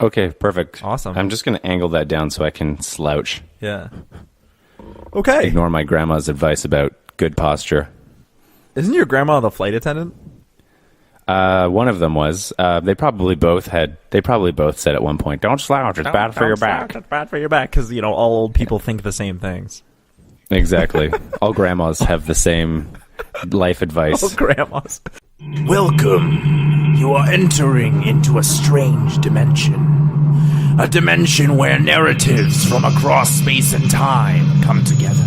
Okay, perfect. Awesome. I'm just going to angle that down so I can slouch. Yeah. Okay. Ignore my grandma's advice about good posture. Isn't your grandma the flight attendant? One of them was. They probably both said at one point, "Don't slouch. It's bad for your back." It's bad for your back because all old people think the same things. Exactly. All grandmas have the same life advice. All grandmas. Welcome. You are entering into a strange dimension. A dimension where narratives from across space and time come together.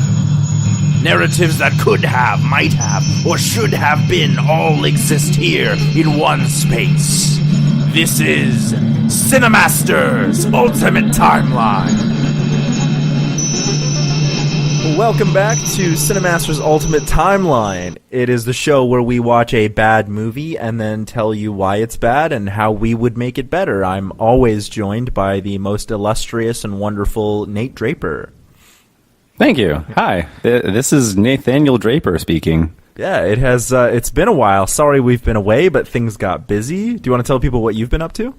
Narratives that could have, might have, or should have been all exist here in one space. This is CineCasters Ultimate Timeline. Welcome back to CineCasters Ultimate Timeline. It is the show where we watch a bad movie and then tell you why it's bad and how we would make it better. I'm always joined by the most illustrious and wonderful Nate Draper. Thank you. Hi. This is Nathaniel Draper speaking. Yeah, it has. It's been a while. Sorry we've been away, but things got busy. Do you want to tell people what you've been up to?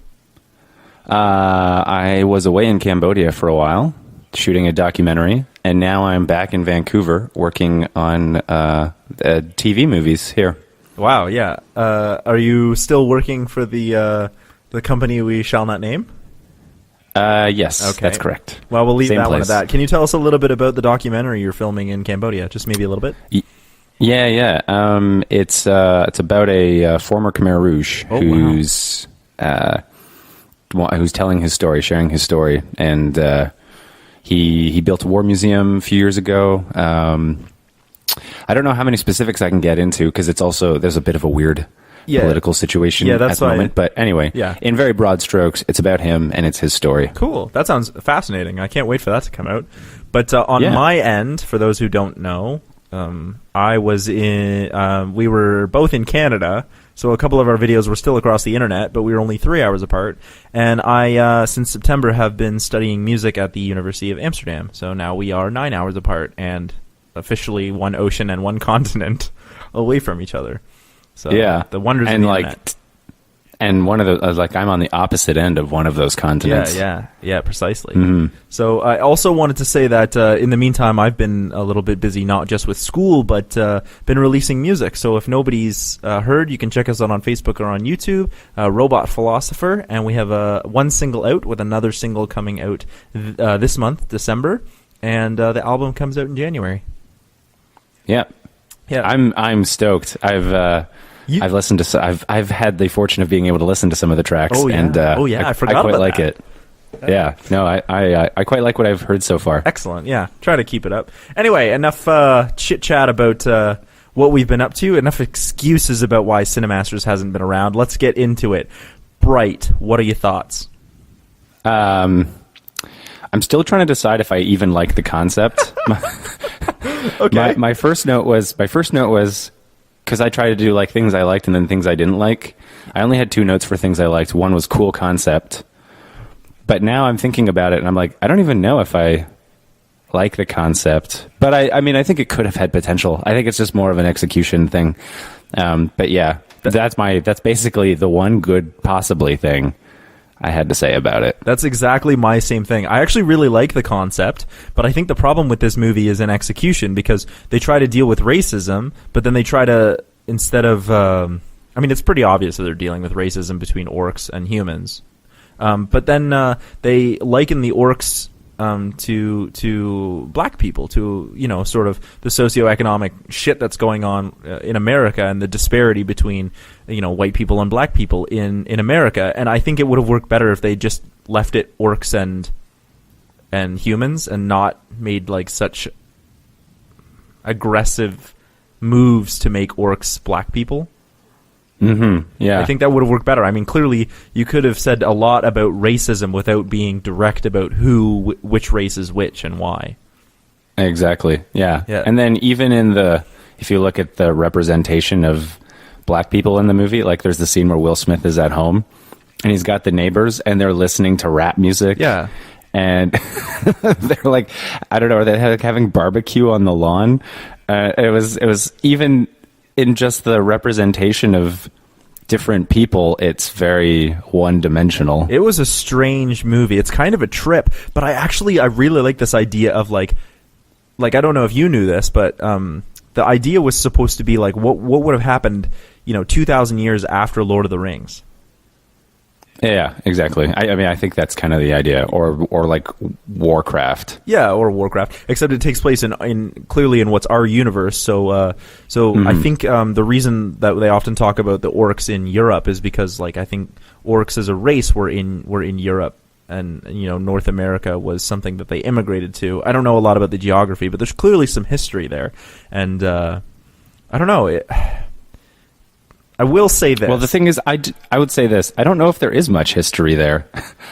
I was away in Cambodia for a while, shooting a documentary, and now I'm back in Vancouver working on TV movies here. Wow, yeah. Are you still working for the company we shall not name? Yes, okay. That's correct. Well, we'll leave Same that place. one at that. Can you tell us a little bit about the documentary you're filming in Cambodia? Just maybe a little bit? Yeah. It's about a former Khmer Rouge who's telling his story, sharing his story, and he built a war museum a few years ago. I don't know how many specifics I can get into because it's also there's a bit of a weird political situation at the moment. But anyway, in very broad strokes, it's about him and it's his story. Cool. That sounds fascinating. I can't wait for that to come out. But on my end, for those who don't know, I was in. We were both in Canada, so a couple of our videos were still across the internet, but we were only 3 hours apart. And I, since September, have been studying music at the University of Amsterdam. So now we are 9 hours apart and officially one ocean and one continent away from each other. So the wonders of the internet. And one of the I'm on the opposite end of one of those continents. Yeah, precisely. Mm-hmm. So I also wanted to say that in the meantime, I've been a little bit busy, not just with school, but been releasing music. So if nobody's heard, you can check us out on Facebook or on YouTube, Robot Philosopher, and we have one single out with another single coming out this month, December, and the album comes out in January. Yeah. I'm stoked. I've listened to. I've had the fortune of being able to listen to some of the tracks. Oh yeah, and, I forgot I quite about like that. it. Yeah, no, I quite like what I've heard so far. Excellent. Yeah, try to keep it up. Anyway, enough chit chat about what we've been up to. Enough excuses about why CineCasters hasn't been around. Let's get into it. Bright, what are your thoughts? I'm still trying to decide if I even like the concept. Okay. My first note was because I try to do like things I liked and then things I didn't like. I only had 2 notes for things I liked. One was cool concept, but now I'm thinking about it and I'm like, I don't even know if I like the concept. But I mean, I think it could have had potential. I think it's just more of an execution thing. But yeah, that's basically the one good possibly thing I had to say about it. That's exactly my same thing. I actually really like the concept, but I think the problem with this movie is in execution because they try to deal with racism, but then they try to, instead of... I mean, it's pretty obvious that they're dealing with racism between orcs and humans. But then they liken the orcs to black people, to, sort of the socioeconomic shit that's going on in America and the disparity between, white people and black people in America. And I think it would have worked better if they just left it orcs and humans and not made like such aggressive moves to make orcs black people. Mm-hmm. Yeah. I think that would have worked better. I mean, clearly, you could have said a lot about racism without being direct about which race is which and why. Exactly. Yeah. And then even if you look at the representation of black people in the movie, like there's the scene where Will Smith is at home and he's got the neighbors and they're listening to rap music. Yeah. And they're like, I don't know, they're having barbecue on the lawn. It was even in just the representation of different people, it's very one-dimensional. It was a strange movie. It's kind of a trip, but I really like this idea of like I don't know if you knew this, but the idea was supposed to be like what would have happened, 2,000 years after Lord of the Rings. Yeah, exactly. I mean, I think that's kind of the idea, or like Warcraft. Yeah, or Warcraft, except it takes place in clearly in what's our universe. So I think the reason that they often talk about the orcs in Europe is because, like, I think orcs as a race were in Europe, and North America was something that they immigrated to. I don't know a lot about the geography, but there's clearly some history there, and I don't know. I will say this. Well, the thing is, I would say this. I don't know if there is much history there.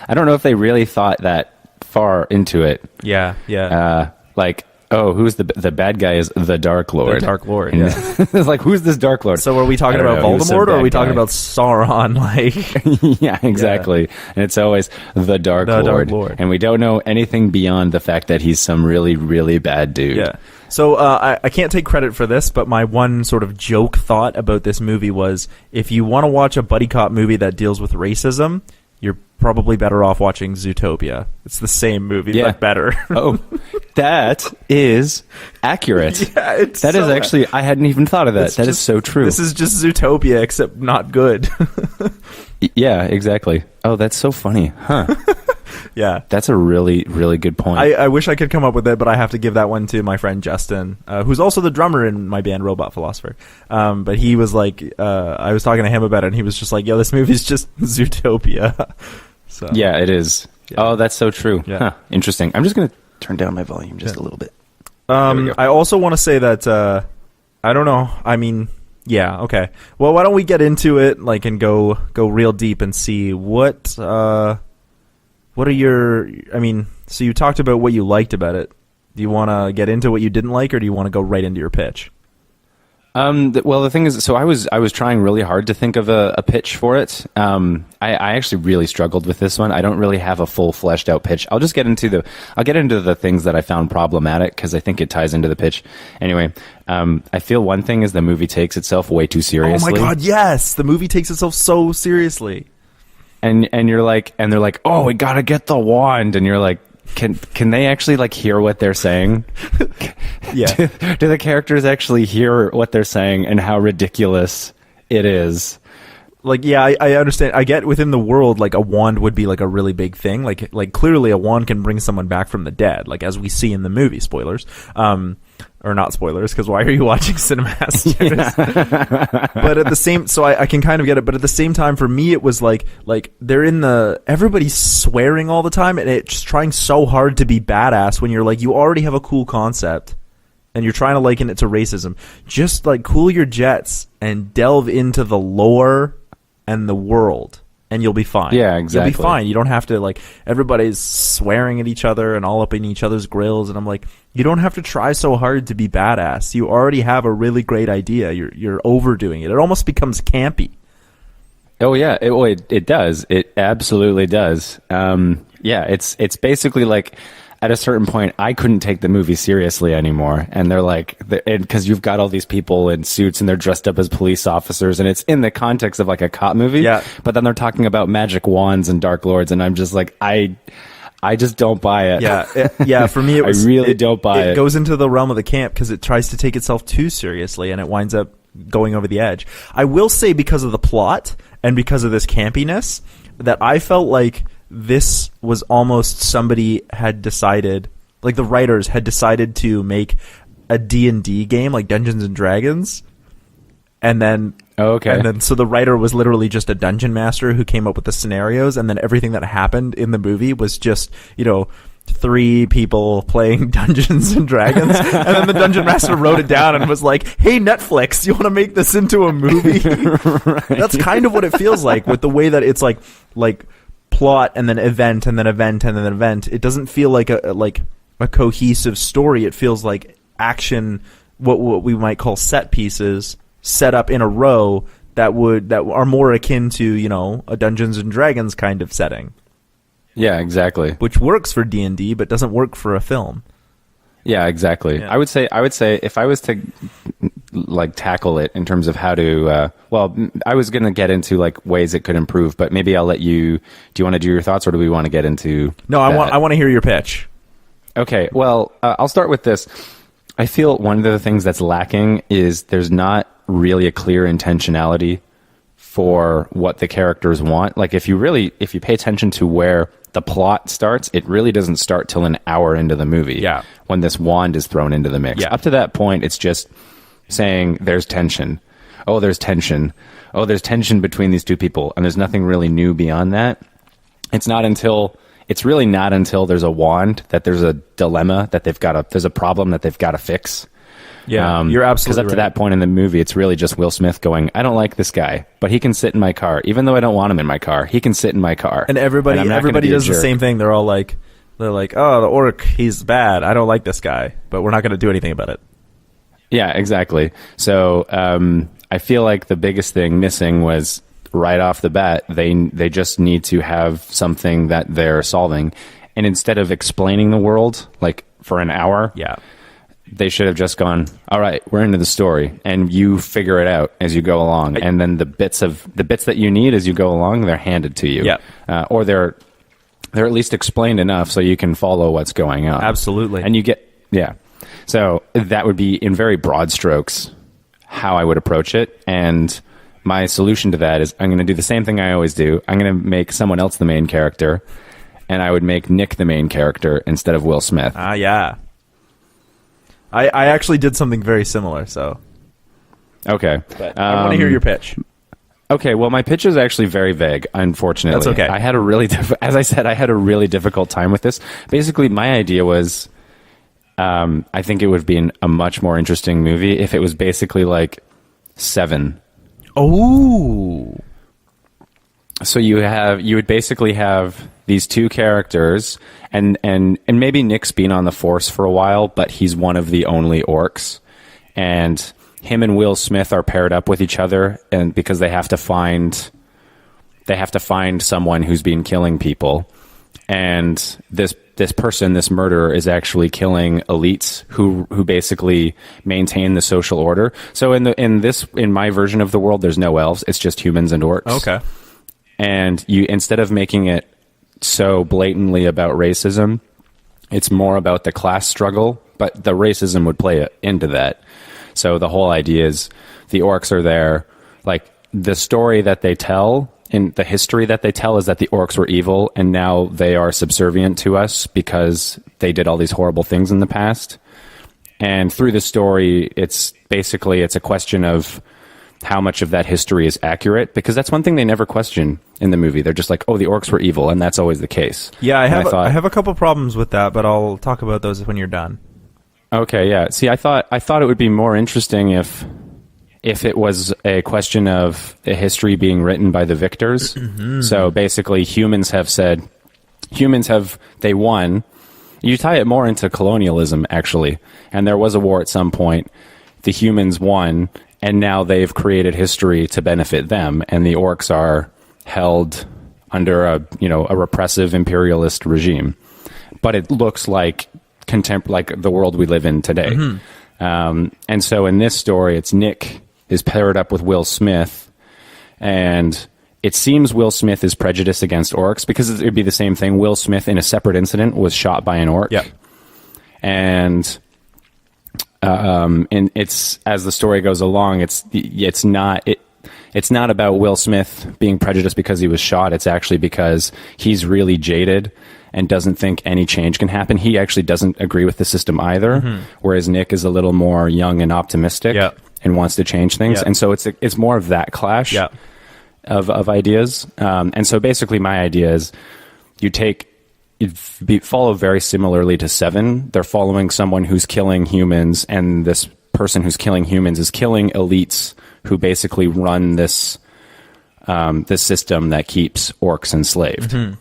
I don't know if they really thought that far into it. Yeah. Like, oh, who's the bad guy is the Dark Lord. The Dark Lord, And yeah. it's like, who's this Dark Lord? So are we talking about Voldemort, or are we talking about Sauron? Like, yeah, exactly. Yeah. And it's always the Dark Lord. And we don't know anything beyond the fact that he's some really, really bad dude. Yeah. So I can't take credit for this, but my one sort of joke thought about this movie was, if you want to watch a buddy cop movie that deals with racism, you're probably better off watching Zootopia. It's the same movie, but better. Oh, that is accurate. Yeah, that is actually, I hadn't even thought of that. That is so true. This is just Zootopia, except not good. Yeah, exactly. Oh, that's so funny. Huh. Yeah. That's a really, really good point. I wish I could come up with it, but I have to give that one to my friend Justin, who's also the drummer in my band Robot Philosopher. But he was like, I was talking to him about it, and he was just like, yo, this movie's just Zootopia. So, yeah, it is. Yeah. Oh, that's so true. Yeah. Huh. Interesting. I'm just going to turn down my volume just a little bit. I also want to say that, I don't know. I mean, yeah, okay. Well, why don't we get into it, like, and go real deep and see what are your, I mean, so you talked about what you liked about it. Do you want to get into what you didn't like, or do you want to go right into your pitch? Well, the thing is, so I was trying really hard to think of a pitch for it. I actually really struggled with this one. I don't really have a full fleshed out pitch. I'll get into the things that I found problematic, because I think it ties into the pitch. Anyway, I feel one thing is the movie takes itself way too seriously. Oh my God, yes! The movie takes itself so seriously. And you're like, and they're like, oh, we gotta get the wand, and you're like, can they actually like hear what they're saying? Yeah. Do the characters actually hear what they're saying and how ridiculous it is? Like, yeah, I understand. I get within the world, like, a wand would be like a really big thing. Like clearly a wand can bring someone back from the dead, like as we see in the movie. Spoilers. Or not spoilers, because why are you watching CineCasters? Yeah. But at the same, so I can kind of get it. But at the same time, for me, it was like they're everybody's swearing all the time, and it's trying so hard to be badass when you're like, you already have a cool concept, and you're trying to liken it to racism. Just like cool your jets and delve into the lore and the world, and you'll be fine. Yeah, exactly. You'll be fine. You don't have to, like, everybody's swearing at each other and all up in each other's grills, and I'm like, you don't have to try so hard to be badass. You already have a really great idea. You're overdoing it. It almost becomes campy. Oh yeah, it does. It absolutely does. Yeah, it's basically like, at a certain point, I couldn't take the movie seriously anymore. And they're like, because you've got all these people in suits and they're dressed up as police officers, and it's in the context of like a cop movie. Yeah. But then they're talking about magic wands and dark lords, and I'm just like, I just don't buy it. Yeah. For me, I really don't buy it. It goes into the realm of the camp because it tries to take itself too seriously, and it winds up going over the edge. I will say, because of the plot and because of this campiness, that I felt like this was almost somebody had decided, like the writers had decided to make a D&D game, like Dungeons and Dragons, and then so the writer was literally just a dungeon master who came up with the scenarios, and then everything that happened in the movie was just, 3 people playing Dungeons and Dragons, and then the dungeon master wrote it down and was like, hey, Netflix, you want to make this into a movie? Right. That's kind of what it feels like, with the way that it's like plot and then event and then event and then event. It doesn't feel like a cohesive story. It feels like action, what we might call set pieces, set up in a row that are more akin to, a Dungeons and Dragons kind of setting. Yeah, exactly. Which works for D&D but doesn't work for a film. Yeah, exactly. Yeah. I would say if I was to like tackle it in terms of how to. I was going to get into like ways it could improve, but maybe I'll let you. Do you want to do your thoughts, or do we want to get into? No, I want to hear your pitch. Okay, well, I'll start with this. I feel one of the things that's lacking is there's not really a clear intentionality for what the characters want. Like if you pay attention to where the plot starts, it really doesn't start till an hour into the movie. Yeah. When this wand is thrown into the mix. Yeah. Up to that point, it's just saying there's tension. Oh, there's tension. Oh, there's tension between these two people. And there's nothing really new beyond that. It's really not until there's a wand that there's a dilemma that there's a problem that they've got to fix. Yeah, you're absolutely because up to right. that point in the movie, it's really just Will Smith going, I don't like this guy, but he can sit in my car. Even though I don't want him in my car, he can sit in my car. And everybody I'm not gonna be a does the jerk. same thing. They're like, oh, the orc, he's bad. I don't like this guy, but we're not going to do anything about it. Yeah, exactly. So I feel like the biggest thing missing was right off the bat, they just need to have something that they're solving. And instead of explaining the world, like for an hour, Yeah. they should have just gone, all right, we're into the story, and you figure it out as you go along. And then the bits that you need as you go along, they're handed to you. Yeah. Or they're at least explained enough so you can follow what's going on. Absolutely. And you get, yeah. So that would be, in very broad strokes, how I would approach it. And my solution to that is I'm going to do the same thing I always do. I'm going to make someone else the main character, and I would make Nick the main character instead of Will Smith. Yeah. I actually did something very similar, so. Okay. But I want to hear your pitch. Okay, well, my pitch is actually very vague, unfortunately. That's okay. I had a really, as I said, I had a really difficult time with this. Basically, my idea was, I think it would be a much more interesting movie if it was basically like Seven. Oh. So you would basically have these two characters, and maybe Nick's been on the force for a while, but he's one of the only orcs, and him and Will Smith are paired up with each other, and because they have to find someone who's been killing people, and this murderer is actually killing elites who basically maintain the social order. So in my version of the world, there's no elves; it's just humans and orcs. Okay. And instead of making it so blatantly about racism, it's more about the class struggle, but the racism would play into that. So the whole idea is the orcs are there. Like, the story that they tell, in the history that they tell, is that the orcs were evil, and now they are subservient to us because they did all these horrible things in the past. And through the story, it's a question of how much of that history is accurate, because that's one thing they never question in the movie. They're just like, oh, the orcs were evil, and that's always the case. Yeah, I have a couple problems with that, but I'll talk about those when you're done. Okay, yeah. See, I thought it would be more interesting if it was a question of a history being written by the victors. Mm-hmm. So basically, humans they won. You tie it more into colonialism, actually. And there was a war at some point. The humans won, and now they've created history to benefit them, and the orcs are held under a repressive imperialist regime. But it looks like the world we live in today. Mm-hmm. And so in this story, it's Nick is paired up with Will Smith, and it seems Will Smith is prejudiced against orcs, because it would be the same thing. Will Smith, in a separate incident, was shot by an orc. Yep. And it's, as the story goes along, it's not about Will Smith being prejudiced because he was shot. It's actually because he's really jaded and doesn't think any change can happen. He actually doesn't agree with the system either, mm-hmm. whereas Nick is a little more young and optimistic and wants to change things. And so it's more of that clash of ideas. And so basically my idea is you follow very similarly to Seven. They're following someone who's killing humans, and this person who's killing humans is killing elites who basically run this system that keeps orcs enslaved. Mm-hmm.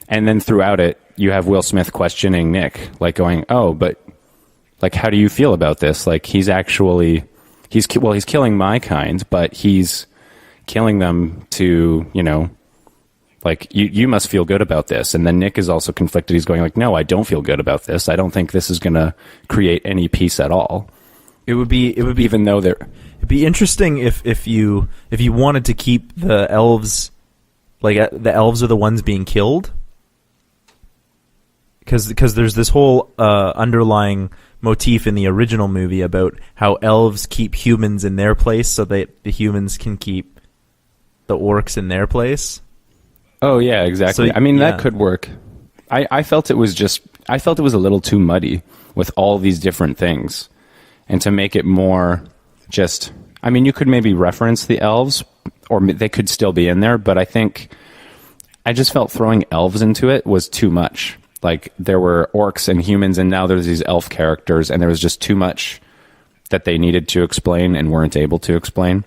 And then throughout it, you have Will Smith questioning Nick, like going, oh, but like, how do you feel about this? Like, he's killing my kind, but he's killing them to, like, you must feel good about this. And then Nick is also conflicted. He's going like, no, I don't feel good about this. I don't think this is going to create any peace at all. It would be even though they're it'd be interesting if you wanted to keep the elves, like the elves are the ones being killed, because there's this whole underlying motif in the original movie about how elves keep humans in their place so that the humans can keep the orcs in their place. Oh yeah, exactly. So, I mean, that could work. I felt it was a little too muddy with all these different things, and to make it more just, I mean, you could maybe reference the elves, or they could still be in there, but I think I just felt throwing elves into it was too much. Like, there were orcs and humans, and now there's these elf characters, and there was just too much that they needed to explain and weren't able to explain.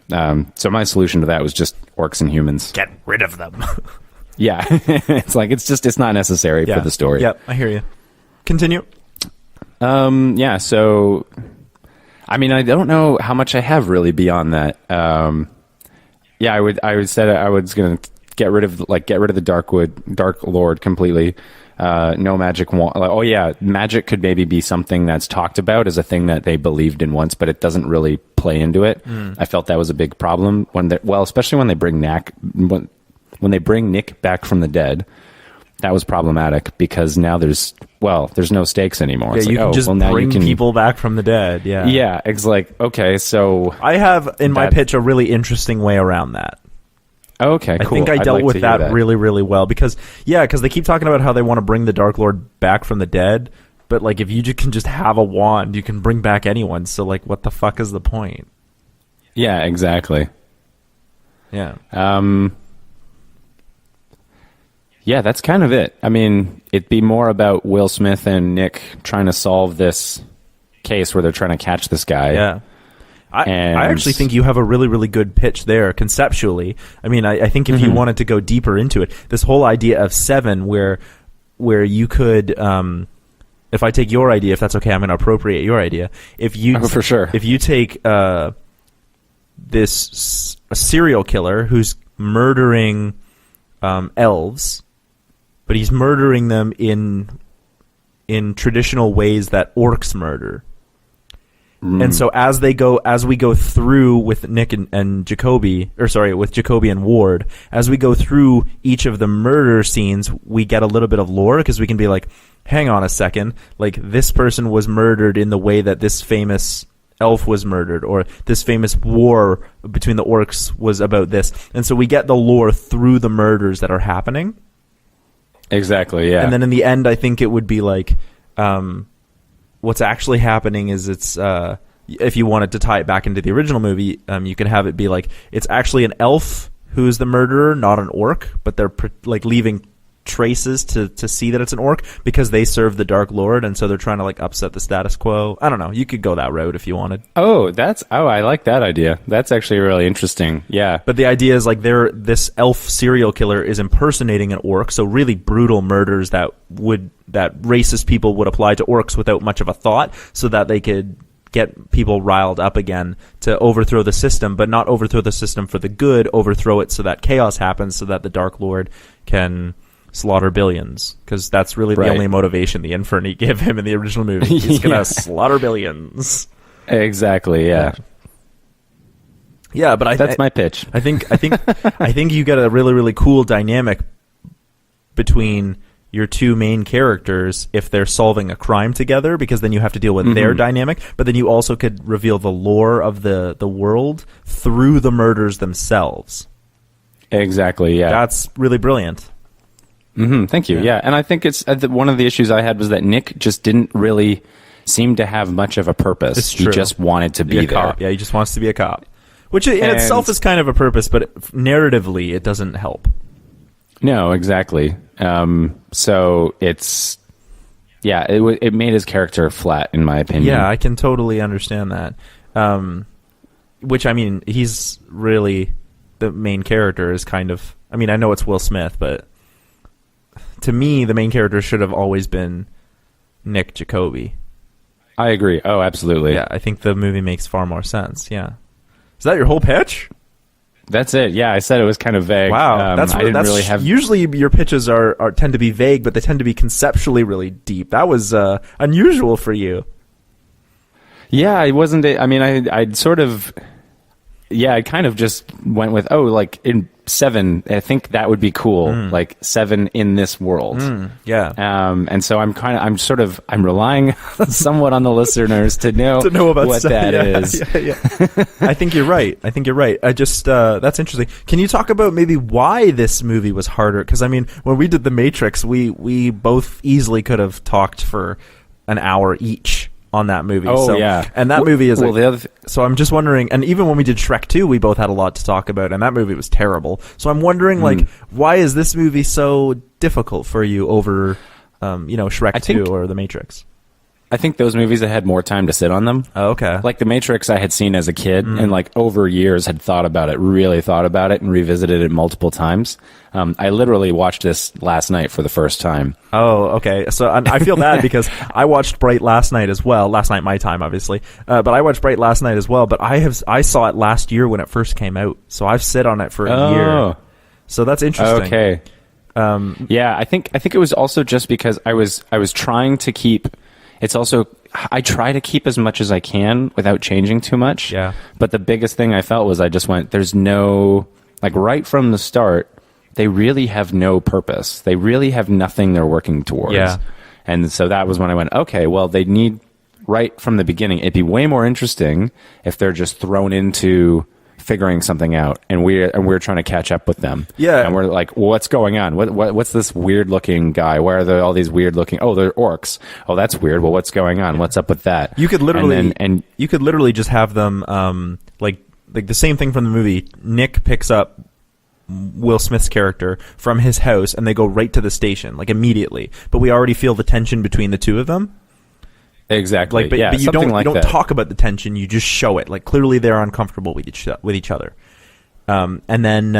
So my solution to that was just orcs and humans. Get rid of them. Yeah. It's not necessary for the story. Yep, I hear you. Continue. Yeah, so I mean, I don't know how much I have really beyond that. Yeah, I was going to get rid of the Dark Lord completely. No magic oh yeah, magic could maybe be something that's talked about as a thing that they believed in once, but it doesn't really play into it. I felt that was a big problem especially when they bring Nick back from the dead. That was problematic because now there's no stakes anymore. Yeah, it's you can just bring people back from the dead. Yeah. Yeah, it's like, okay, so I have in my pitch a really interesting way around that. Okay, cool. I think I dealt with that really, really well because they keep talking about how they want to bring the Dark Lord back from the dead, but like if you can just have a wand, you can bring back anyone. So like, what the fuck is the point? Yeah, exactly. Yeah. Yeah, that's kind of it. I mean, it'd be more about Will Smith and Nick trying to solve this case where they're trying to catch this guy. Yeah. I actually think you have a really, really good pitch there conceptually. I mean, I think if you wanted to go deeper into it, this whole idea of 7 where you could, if I take your idea, if that's okay, I'm going to appropriate your idea. For sure. If you take this serial killer who's murdering elves, but he's murdering them in traditional ways that orcs murder. And so as we go through with Nick and Jacoby, with Jacoby and Ward, as we go through each of the murder scenes, we get a little bit of lore because we can be like, hang on a second, like this person was murdered in the way that this famous elf was murdered, or this famous war between the orcs was about this. And so we get the lore through the murders that are happening. Exactly, yeah. And then in the end, I think it would be like, what's actually happening is it's, if you wanted to tie it back into the original movie, you could have it be like, it's actually an elf who's the murderer, not an orc, but they're like leaving traces to see that it's an orc because they serve the Dark Lord, and so they're trying to like upset the status quo. I don't know. You could go that route if you wanted. I like that idea. That's actually really interesting. Yeah. But the idea is like this elf serial killer is impersonating an orc, so really brutal murders that racist people would apply to orcs without much of a thought, so that they could get people riled up again to overthrow the system, but not overthrow the system for the good, overthrow it so that chaos happens, so that the Dark Lord can slaughter billions, because that's really the only motivation the Inferni give him in the original movie. He's gonna slaughter billions. Exactly. Yeah. Yeah, but that's my pitch. I think you get a really, really cool dynamic between your two main characters if they're solving a crime together, because then you have to deal with their dynamic, but then you also could reveal the lore of the world through the murders themselves. Exactly. Yeah. That's really brilliant. Thank you. Yeah, and I think it's one of the issues I had was that Nick just didn't really seem to have much of a purpose. It's true. He just wanted to be there. Cop. Yeah, he just wants to be a cop, which in itself is kind of a purpose, but narratively it doesn't help. No, exactly. So it's it made his character flat, in my opinion. Yeah, I can totally understand that. Which, I mean, he's really the main character is kind of. I mean, I know it's Will Smith, but to me, the main character should have always been Nick Jacoby. I agree. Oh, absolutely. Yeah, I think the movie makes far more sense. Yeah. Is that your whole pitch? That's it. Yeah, I said it was kind of vague. Wow, I didn't really have. Usually, your pitches are tend to be vague, but they tend to be conceptually really deep. That was unusual for you. Yeah, I wasn't. I mean, I'd sort of. Yeah, I kind of just went with like in 7. I think that would be cool. Like 7 in this world. Yeah. And so I'm relying somewhat on the listeners to know about what stuff. that is. Yeah. I think you're right. I just that's interesting. Can you talk about maybe why this movie was harder? Because I mean, when we did The Matrix, we both easily could have talked for an hour each on that movie. Yeah. And that movie is the other so I'm just wondering, and even when we did Shrek 2, we both had a lot to talk about, and that movie was terrible. So I'm wondering, like, why is this movie so difficult for you over, Shrek 2 or The Matrix? I think those movies I had more time to sit on them. Oh, okay. Like The Matrix I had seen as a kid and like over years had really thought about it and revisited it multiple times. I literally watched this last night for the first time. Oh, okay. So I feel bad because I watched Bright last night as well. Last night my time, obviously. But I watched Bright last night as well. But I saw it last year when it first came out. So I've sit on it for a year. So that's interesting. Okay. Yeah, I think it was also just because I was trying to keep. It's also, I try to keep as much as I can without changing too much. Yeah. But the biggest thing I felt was I just went, there's no, like right from the start, they really have no purpose. They really have nothing they're working towards. Yeah. And so that was when I went, okay, well, they need, right from the beginning, it'd be way more interesting if they're just thrown into figuring something out and we're trying to catch up with them. Yeah. And we're like, well, what's going on? What's this weird looking guy? Why are there all these weird looking, they're orcs. Oh, that's weird. Well, what's going on? What's up with that? You could literally, you could literally just have them, like the same thing from the movie. Nick picks up Will Smith's character from his house and they go right to the station, like immediately. But we already feel the tension between the two of them. Exactly. But you don't talk about the tension. You just show it. Like clearly they're uncomfortable with each other. And then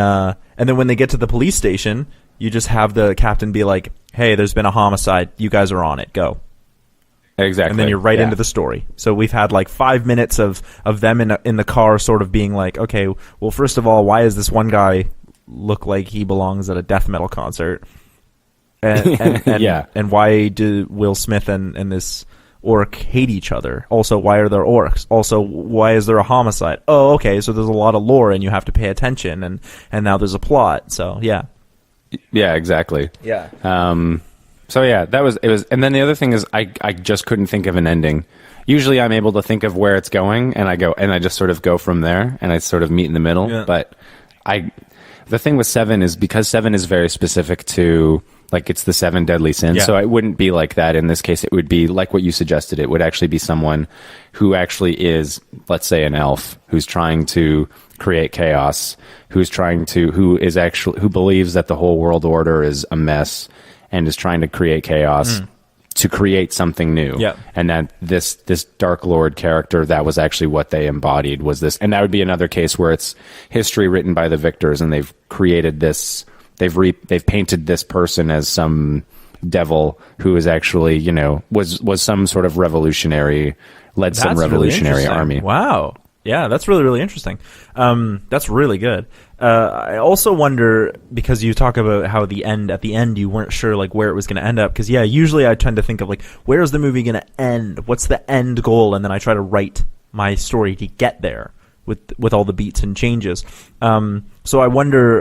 when they get to the police station, you just have the captain be like, "Hey, there's been a homicide. You guys are on it. Go." Exactly. And then you're right into the story. So we've had like 5 minutes of them in the car, sort of being like, "Okay, well, first of all, why is this one guy look like he belongs at a death metal concert?" And why do Will Smith and this orc hate each other? Also, why are there orcs? Also, why is there a homicide? Oh, okay, so there's a lot of lore and you have to pay attention, and now there's a plot. So yeah, exactly. Yeah. So yeah, it was. And then the other thing is, I just couldn't think of an ending. Usually, I'm able to think of where it's going, and I just sort of go from there, and I sort of meet in the middle. Yeah. But the thing with 7 is because 7 is very specific to. Like it's the 7 deadly sins. Yeah. So it wouldn't be like that. In this case, it would be like what you suggested. It would actually be someone who actually is, let's say, an elf who's trying to create chaos, who believes that the whole world order is a mess and is trying to create chaos to create something new. Yeah. And then this Dark Lord character, that was actually what they embodied, was this. And that would be another case where it's history written by the victors and they've created this. They've painted this person as some devil who is actually, was some sort of revolutionary, led some revolutionary army. Wow. Yeah, that's really, really interesting. That's really good. I also wonder, because you talk about how at the end you weren't sure like where it was going to end up, because usually I tend to think of like, where's the movie going to end? What's the end goal? And then I try to write my story to get there with all the beats and changes. So I wonder,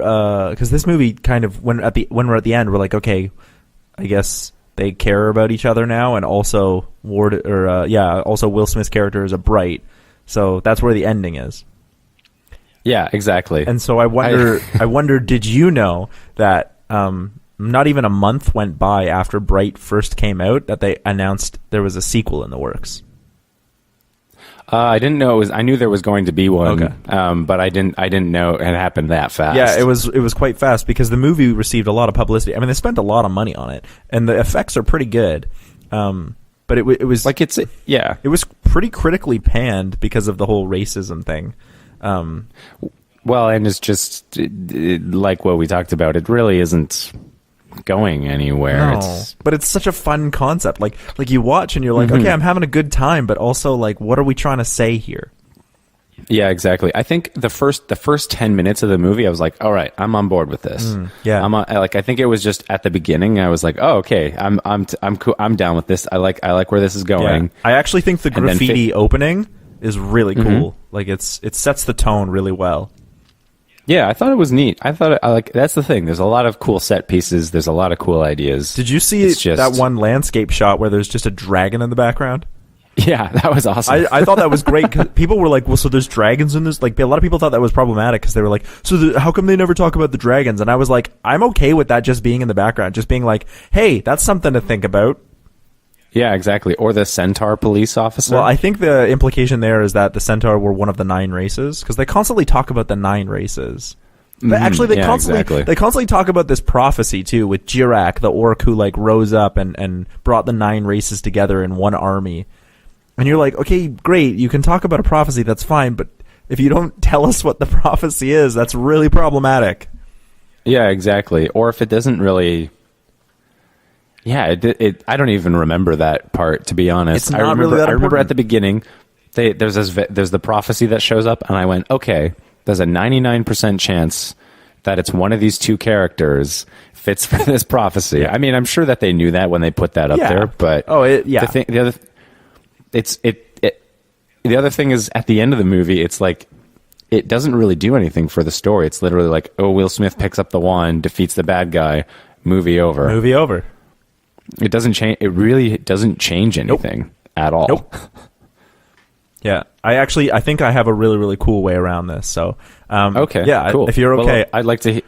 because this movie kind of, when we're at the end, we're like, okay, I guess they care about each other now, and also also Will Smith's character is a Bright, so that's where the ending is. Yeah, exactly. And so I wonder, did you know that not even a month went by after Bright first came out that they announced there was a sequel in the works? I didn't know it was. I knew there was going to be one, okay. But I didn't know it happened that fast. Yeah, it was quite fast because the movie received a lot of publicity. I mean, they spent a lot of money on it, and the effects are pretty good. But it was like it was pretty critically panned because of the whole racism thing. Well, and it's just like what we talked about. It really isn't going anywhere. No, but it's such a fun concept. Like you watch and you're like, okay, I'm having a good time, but also like, what are we trying to say here? Yeah, exactly. I think the first 10 minutes of the movie, I was like, all right, I'm on board with this. Yeah. I think it was just at the beginning, I was like, oh, okay, I'm cool. I'm down with this. I like where this is going. Yeah. I actually think the And then graffiti opening is really cool. Like it sets the tone really well. Yeah, I thought it was neat. That's the thing. There's a lot of cool set pieces. There's a lot of cool ideas. Did you see that one landscape shot where there's just a dragon in the background? Yeah, that was awesome. I thought that was great. 'Cause people were like, well, so there's dragons in this? Like, a lot of people thought that was problematic because they were like, so how come they never talk about the dragons? And I was like, I'm okay with that just being in the background. Just being like, hey, that's something to think about. Yeah, exactly. Or the centaur police officer. Well, I think the implication there is that the centaur were one of the 9 races because they constantly talk about the 9 races. But actually, they constantly talk about this prophecy too with Jirak, the orc who like rose up and brought the 9 races together in one army. And you're like, okay, great, you can talk about a prophecy, that's fine, but if you don't tell us what the prophecy is, that's really problematic. Yeah, exactly. Or if it doesn't really... Yeah, I don't even remember that part, to be honest. It's not really that important. I remember at the beginning, there's the prophecy that shows up, and I went, okay, there's a 99% chance that it's one of these 2 characters fits for this prophecy. Yeah. I mean, I'm sure that they knew that when they put that up there, but... The other thing is, at the end of the movie, it's like, it doesn't really do anything for the story. It's literally like, oh, Will Smith picks up the wand, defeats the bad guy, movie over. Movie over. It doesn't change. It really doesn't change anything at all. Nope. Yeah, I think I have a really, really cool way around this. So, okay, yeah, cool. If you're okay, well, I'd like to.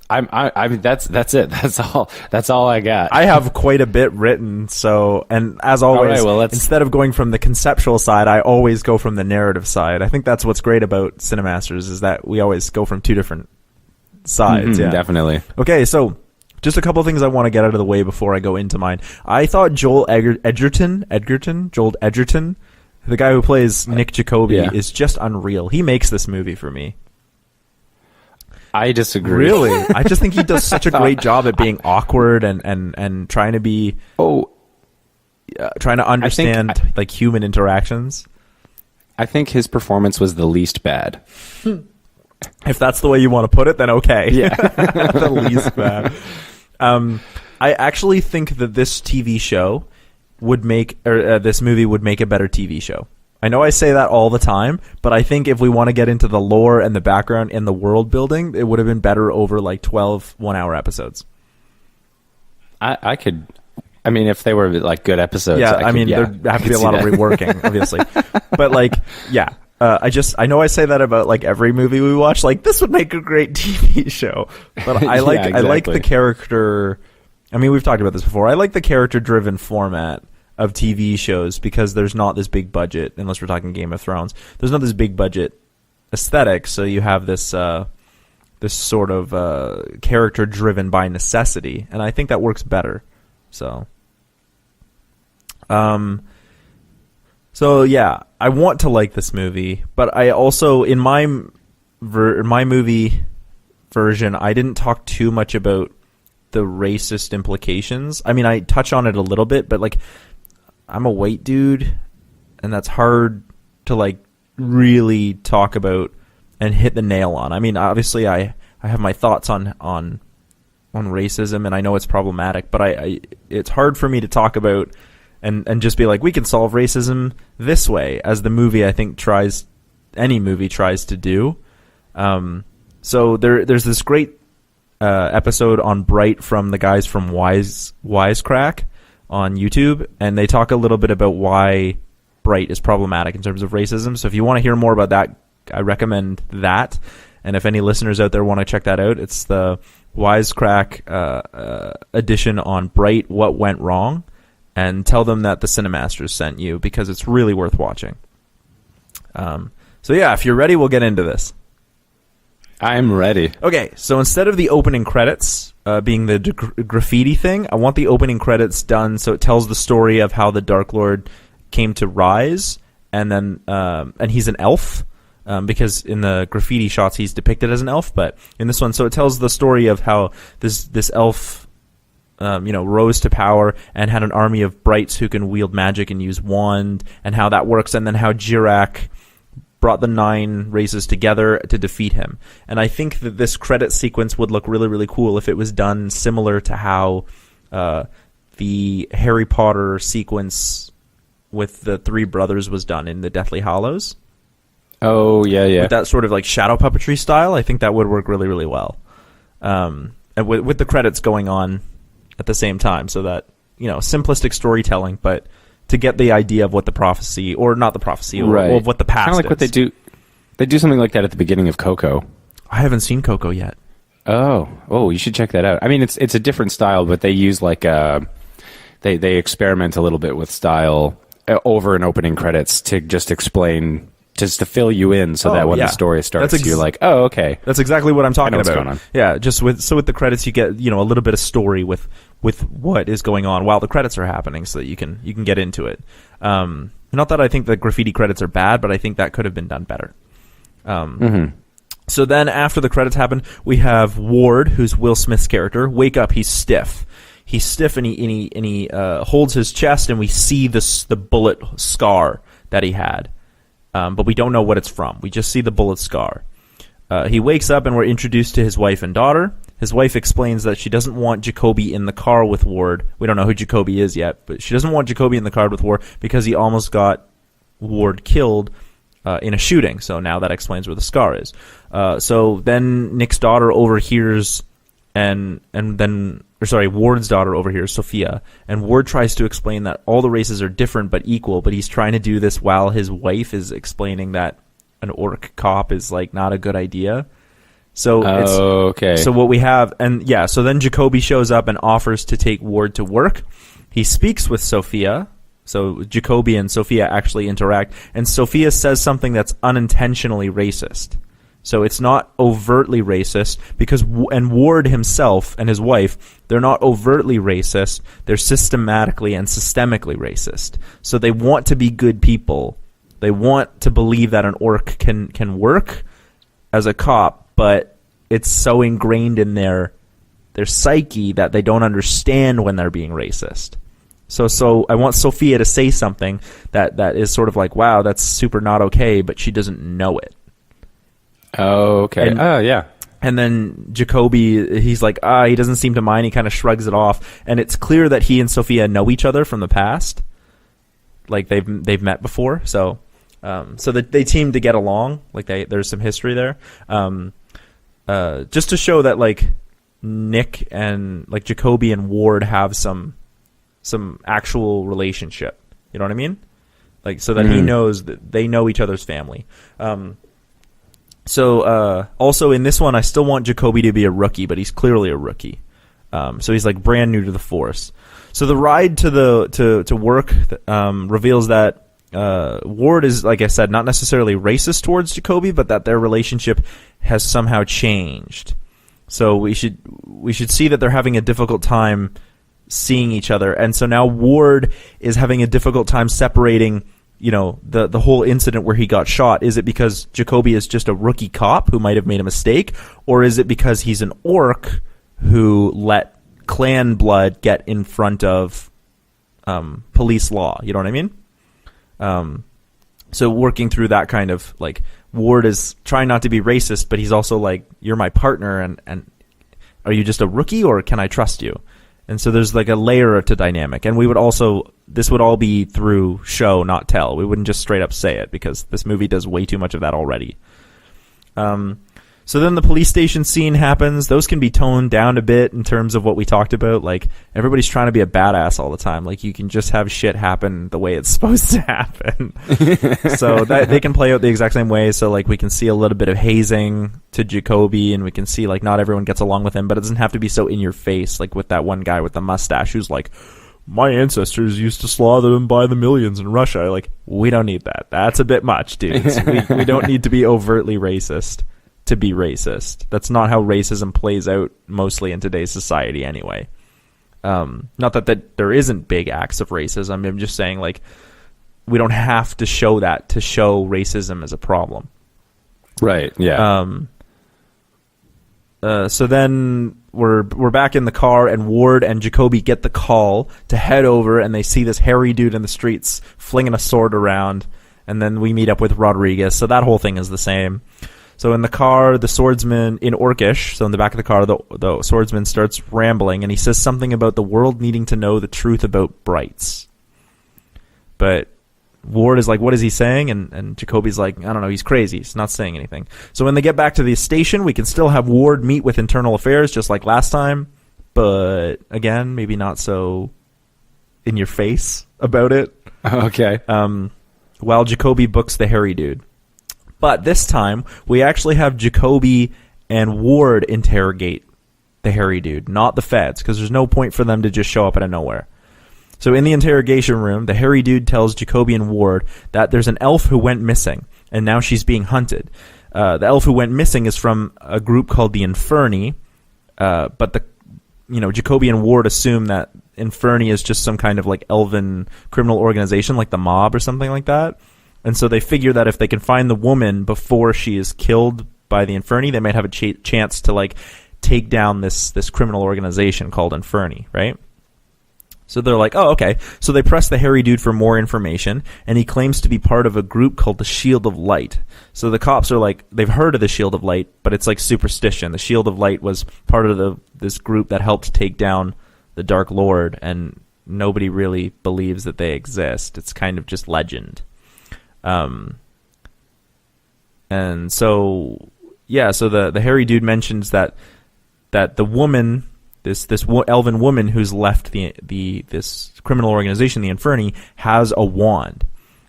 That's it. That's all I got. I have quite a bit written. So, and as always, instead of going from the conceptual side, I always go from the narrative side. I think that's what's great about CineMasters is that we always go from 2 different sides. Yeah, definitely. Okay, so. Just a couple of things I want to get out of the way before I go into mine. I thought Joel Edgerton, the guy who plays Nick Jacoby, is just unreal. He makes this movie for me. I disagree. Really? I just think he does such a great job at being awkward and trying to be... trying to understand like human interactions. I think his performance was the least bad. If that's the way you want to put it, then okay. Yeah. The least bad. I actually think that this TV show would make, or this movie would make a better TV show. I know I say that all the time, but I think if we want to get into the lore and the background and the world building, it would have been better over like 12 one-hour episodes. I could... I mean, if they were like good episodes... Yeah, there'd have to be a lot of reworking, obviously. But like, yeah. I know I say that about like every movie we watch. Like, this would make a great TV show, but I like I like the character. I mean, we've talked about this before. I like the character-driven format of TV shows because there's not this big budget, unless we're talking Game of Thrones. There's not this big budget aesthetic, so you have this this sort of character-driven by necessity, and I think that works better. So, So yeah, I want to like this movie, but I also in my movie version, I didn't talk too much about the racist implications. I mean, I touch on it a little bit, but like, I'm a white dude, and that's hard to like really talk about and hit the nail on. I mean, obviously, I have my thoughts on racism, and I know it's problematic, but it's hard for me to talk about and just be like, we can solve racism this way, as the movie I think any movie tries to do. So there's this great episode on Bright from the guys from Wisecrack on YouTube, and they talk a little bit about why Bright is problematic in terms of racism. So if you want to hear more about that, I recommend that. And if any listeners out there want to check that out, it's the Wisecrack edition on Bright, What Went Wrong, and tell them that the CineMasters sent you, because it's really worth watching. So yeah, if you're ready, we'll get into this. I'm ready. Okay, so instead of the opening credits being the graffiti thing, I want the opening credits done so it tells the story of how the Dark Lord came to rise, and then and he's an elf, because in the graffiti shots he's depicted as an elf, but in this one, so it tells the story of how this elf rose to power and had an army of brights who can wield magic and use wand, and how that works, and then how Jirak brought the 9 races together to defeat him. And I think that this credit sequence would look really, really cool if it was done similar to how the Harry Potter sequence with the 3 brothers was done in the Deathly Hallows. Oh, yeah. With that sort of like shadow puppetry style, I think that would work really, really well. And with the credits going on at the same time, so that, simplistic storytelling, but to get the idea of what the prophecy, or not the prophecy, or of what the past kind of like is. what they do. They do something like that at the beginning of Coco. I haven't seen Coco yet. Oh, you should check that out. I mean, it's a different style, but they use like they experiment a little bit with style over an opening credits to just explain, just to fill you in, so that when the story starts, you're like, oh, okay. That's exactly what I'm talking about. What's going on. Yeah, just with the credits, you get a little bit of story with what is going on while the credits are happening, so that you can get into it. Not that I think the graffiti credits are bad, but I think that could have been done better. So then, after the credits happen, we have Ward, who's Will Smith's character. Wake up, he's stiff. He's stiff, and he holds his chest, and we see the bullet scar that he had. But we don't know what it's from. We just see the bullet scar. He wakes up, and we're introduced to his wife and daughter. His wife explains that she doesn't want Jacoby in the car with Ward. We don't know who Jacoby is yet, but she doesn't want Jacoby in the car with Ward because he almost got Ward killed in a shooting. So now that explains where the scar is. So then Nick's daughter overhears, Ward's daughter overhears, Sophia, and Ward tries to explain that all the races are different but equal, but he's trying to do this while his wife is explaining that an orc cop is like not a good idea. So okay. So what we have, so then Jacoby shows up and offers to take Ward to work. He speaks with Sophia. So Jacoby and Sophia actually interact, and Sophia says something that's unintentionally racist. So it's not overtly racist, and Ward himself and his wife, they're not overtly racist. They're systematically and systemically racist. So they want to be good people. They want to believe that an orc can work as a cop, but it's so ingrained in their psyche that they don't understand when they're being racist. So I want Sophia to say something that is sort of like, wow, that's super not okay, but she doesn't know it. Oh, okay. Yeah. And then Jacoby, he's like, he doesn't seem to mind. He kind of shrugs it off. And it's clear that he and Sophia know each other from the past. Like they've met before. So that they seem to get along. Like there's some history there. Just to show that like Nick and like Jacoby and Ward have some actual relationship. You know what I mean? Like, so that he knows that they know each other's family. Also in this one, I still want Jacoby to be a rookie, but he's clearly a rookie. So he's like brand new to the force. So the ride to work reveals that Ward is, like I said, not necessarily racist towards Jacoby, but that their relationship has somehow changed. So we should see that they're having a difficult time seeing each other, and so now Ward is having a difficult time separating, the whole incident where he got shot. Is it because Jacoby is just a rookie cop who might have made a mistake, or is it because he's an orc who let clan blood get in front of police law? You know what I mean? So working through that kind of, like, Ward is trying not to be racist, but he's also like, you're my partner, and are you just a rookie, or can I trust you? And so there's like a layer to dynamic. And this would all be through show, not tell. We wouldn't just straight up say it, because this movie does way too much of that already. So then the police station scene happens. Those can be toned down a bit in terms of what we talked about. Like, everybody's trying to be a badass all the time. Like, you can just have shit happen the way it's supposed to happen. So that they can play out the exact same way. So, like, we can see a little bit of hazing to Jacoby, and we can see, like, not everyone gets along with him, but it doesn't have to be so in your face, like with that one guy with the mustache who's like, my ancestors used to slaughter them by the millions in Russia. Like, we don't need that. That's a bit much, dudes. We don't need to be overtly racist to be racist. That's not how racism plays out mostly in today's society anyway. Not that there isn't big acts of racism. I'm just saying, like, we don't have to show that to show racism as a problem. Right, yeah. So then we're back in the car, and Ward and Jacoby get the call to head over, and they see this hairy dude in the streets flinging a sword around, And then we meet up with Rodriguez, so that whole thing is the same. So in the car, the swordsman, in Orcish, so in the back of the car, the swordsman starts rambling, and he says something about the world needing to know the truth about brights. But Ward is like, what is he saying? And Jacoby's like, I don't know, he's crazy. He's not saying anything. So when they get back to the station, we can still have Ward meet with Internal Affairs, just like last time. But, again, maybe not so in your face about it. Okay. While Jacoby books the hairy dude. But this time, we actually have Jacoby and Ward interrogate the hairy dude, not the feds, because there's no point for them to just show up out of nowhere. So in the interrogation room, the hairy dude tells Jacoby and Ward that there's an elf who went missing, and now she's being hunted. The elf who went missing is from a group called the Inferni, but Jacoby and Ward assume that Inferni is just some kind of like elven criminal organization, like the mob or something like that. And so they figure that if they can find the woman before she is killed by the Inferni, they might have a chance to like take down this criminal organization called Inferni, right? So they're like, oh, okay. So they press the hairy dude for more information, and he claims to be part of a group called the Shield of Light. So the cops are like, they've heard of the Shield of Light, but it's like superstition. The Shield of Light was part of this group that helped take down the Dark Lord, and nobody really believes that they exist. It's kind of just legend. And so, yeah, so the hairy dude mentions that the woman, this elven woman who's left this criminal organization, the Inferni, has a wand.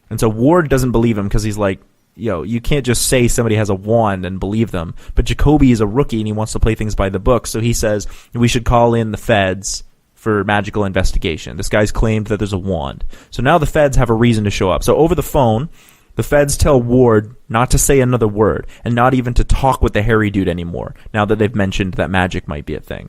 And so Ward doesn't believe him because he's like, you can't just say somebody has a wand and believe them. But Jacoby is a rookie and he wants to play things by the book, so he says we should call in the feds for magical investigation. This guy's claimed that there's a wand. So now the feds have a reason to show up. So over the phone, the feds tell Ward not to say another word and not even to talk with the hairy dude anymore, now that they've mentioned that magic might be a thing.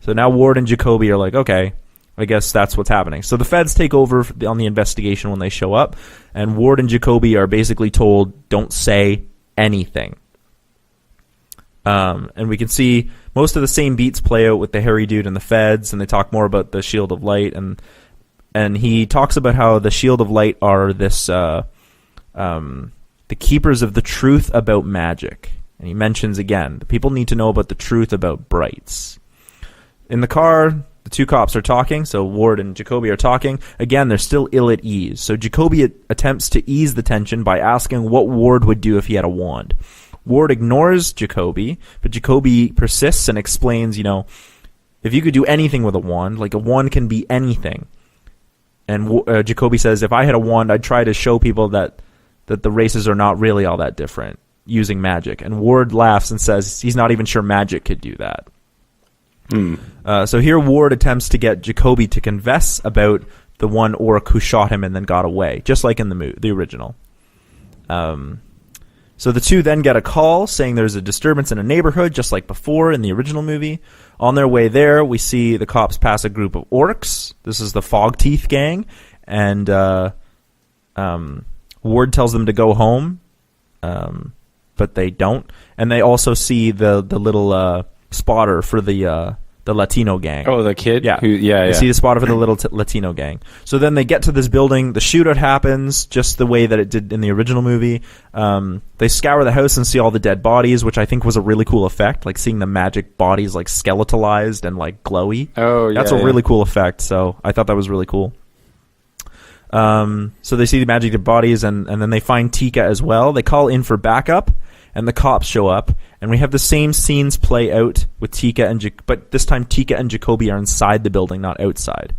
So now Ward and Jacoby are like, okay, I guess that's what's happening. So the feds take over on the investigation when they show up, and Ward and Jacoby are basically told, don't say anything. And we can see most of the same beats play out with the hairy dude and the feds, and they talk more about the Shield of Light, and he talks about how the Shield of Light are this the keepers of the truth about magic. And he mentions again, the people need to know about the truth about brights. In the car, the two cops are talking, so Ward and Jacoby are talking. Again, they're still ill at ease. So Jacoby attempts to ease the tension by asking what Ward would do if he had a wand. Ward ignores Jacoby, but Jacoby persists and explains, if you could do anything with a wand, like a wand can be anything. And Jacoby says, if I had a wand, I'd try to show people that the races are not really all that different using magic. And Ward laughs and says he's not even sure magic could do that. So here Ward attempts to get Jacoby to confess about the one orc who shot him and then got away, just like in the original. So the two then get a call saying there's a disturbance in a neighborhood, just like before in the original movie. On their way there, we see the cops pass a group of orcs. This is the Fog Teeth gang, and Ward tells them to go home, but they don't. And they also see the little spotter for the Latino gang. Oh, the kid? Yeah. Yeah. They see the spotter for the little Latino gang. So then they get to this building. The shootout happens just the way that it did in the original movie. They scour the house and see all the dead bodies, which I think was a really cool effect, like seeing the magic bodies like skeletalized and like glowy. Oh, yeah. That's a really cool effect, so I thought that was really cool. So they see the magic dead bodies, and then they find Tika as well. They call in for backup, and the cops show up, and we have the same scenes play out with Tika but this time Tika and Jacoby are inside the building, not outside.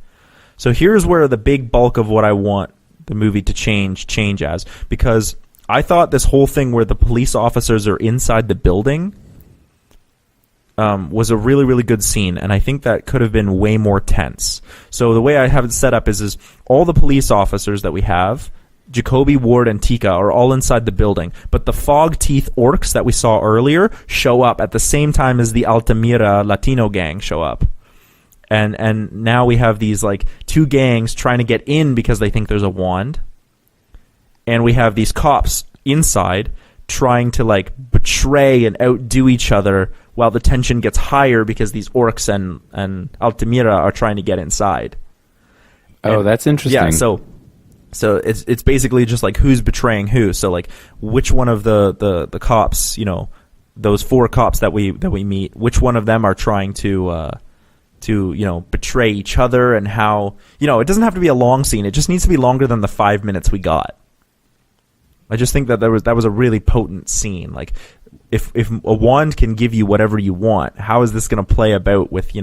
So here's where the big bulk of what I want the movie to change as, because I thought this whole thing where the police officers are inside the building was a really, really good scene, and I think that could have been way more tense. So the way I have it set up is all the police officers that we have, Jacoby, Ward, and Tika, are all inside the building, but the Fog Teeth orcs that we saw earlier show up at the same time as the Altamira Latino gang show up. And now we have these like two gangs trying to get in because they think there's a wand, and we have these cops inside trying to like betray and outdo each other while the tension gets higher because these orcs and Altamira are trying to get inside. Oh, that's interesting. Yeah, so So it's basically just like who's betraying who. So like which one of the cops, those 4 cops that we meet, which one of them are trying to betray each other, and how, it doesn't have to be a long scene. It just needs to be longer than the 5 minutes we got. I just think that that was a really potent scene. Like if a wand can give you whatever you want, how is this going to play about with, these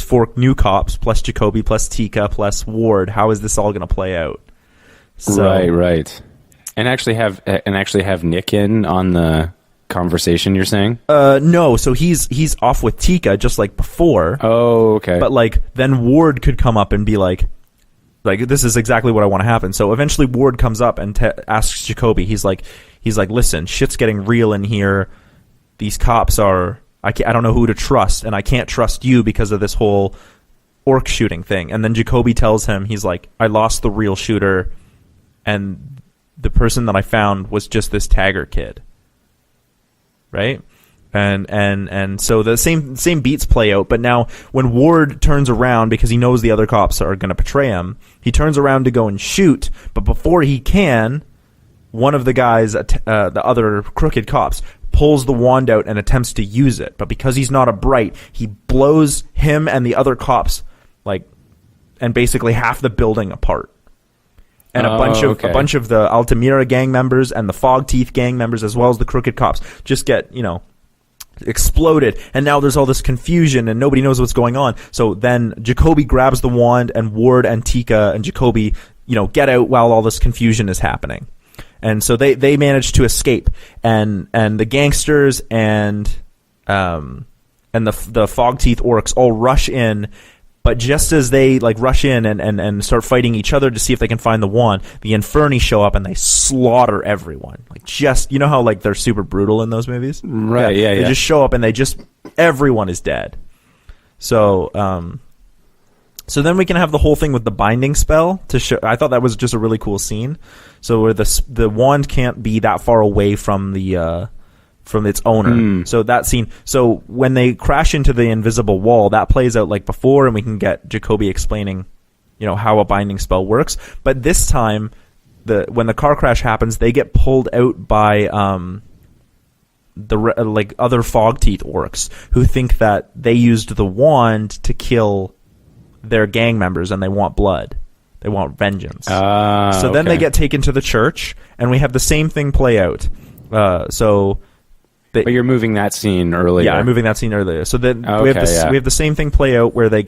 4 new cops plus Jacoby plus Tika plus Ward? How is this all going to play out? So, right. And actually have Nick in on the conversation, you're saying? No, so he's off with Tika just like before. Oh, okay. But like then Ward could come up and be like this is exactly what I want to happen. So eventually Ward comes up and asks Jacoby. He's like, listen, shit's getting real in here. These cops are. I don't know who to trust, and I can't trust you because of this whole orc shooting thing. And then Jacoby tells him, he's like, I lost the real shooter, and the person that I found was just this Taggart kid. Right? And so the same beats play out, but now when Ward turns around because he knows the other cops are going to betray him, he turns around to go and shoot, but before he can, one of the guys, the other crooked cops, pulls the wand out and attempts to use it, but because he's not a bright, he blows him and the other cops and basically half the building apart. And a bunch of the Altamira gang members and the Fog Teeth gang members, as well as the crooked cops, just get exploded. And now there's all this confusion and nobody knows what's going on. So then Jacoby grabs the wand, and Ward and Tika and Jacoby get out while all this confusion is happening. And so they manage to escape, and the gangsters and the Fog Teeth orcs all rush in. But just as they rush in and start fighting each other to see if they can find the wand, the Inferni show up and they slaughter everyone. How they're super brutal in those movies, right? Yeah. They just show up and everyone is dead. So so then we can have the whole thing with the binding spell to show. I thought that was just a really cool scene. So where the wand can't be that far away from its owner. So that scene. So when they crash into the invisible wall, that plays out like before, and we can get Jacoby explaining, how a binding spell works. But this time, when the car crash happens, they get pulled out by other Fog Teeth orcs who think that they used the wand to kill their gang members, and they want blood. They want vengeance. So then they get taken to the church, and we have the same thing play out. But you're moving that scene earlier. Yeah, I'm moving that scene earlier. So then we have the same thing play out where they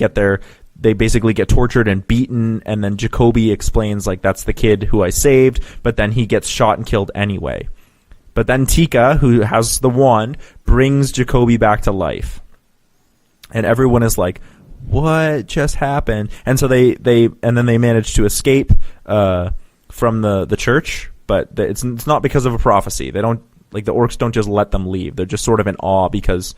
basically get tortured and beaten, and then Jacoby explains that's the kid who I saved, but then he gets shot and killed anyway. But then Tika, who has the wand, brings Jacoby back to life. And everyone is like, what just happened? And so they manage to escape from the church, but it's not because of a prophecy. They don't the orcs don't just let them leave. They're just sort of in awe because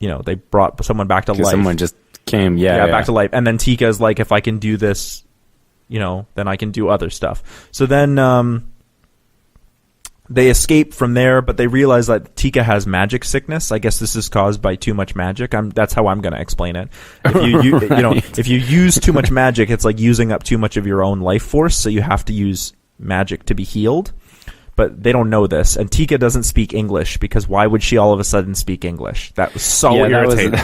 they brought someone back to life. Someone just came, back to life. And then Tika's like, if I can do this, then I can do other stuff. So then they escape from there, but they realize that Tika has magic sickness. I guess this is caused by too much magic. That's how I'm going to explain it. If if you use too much magic, it's like using up too much of your own life force, so you have to use magic to be healed. But they don't know this, and Tika doesn't speak English, because why would she all of a sudden speak English? That was so irritating.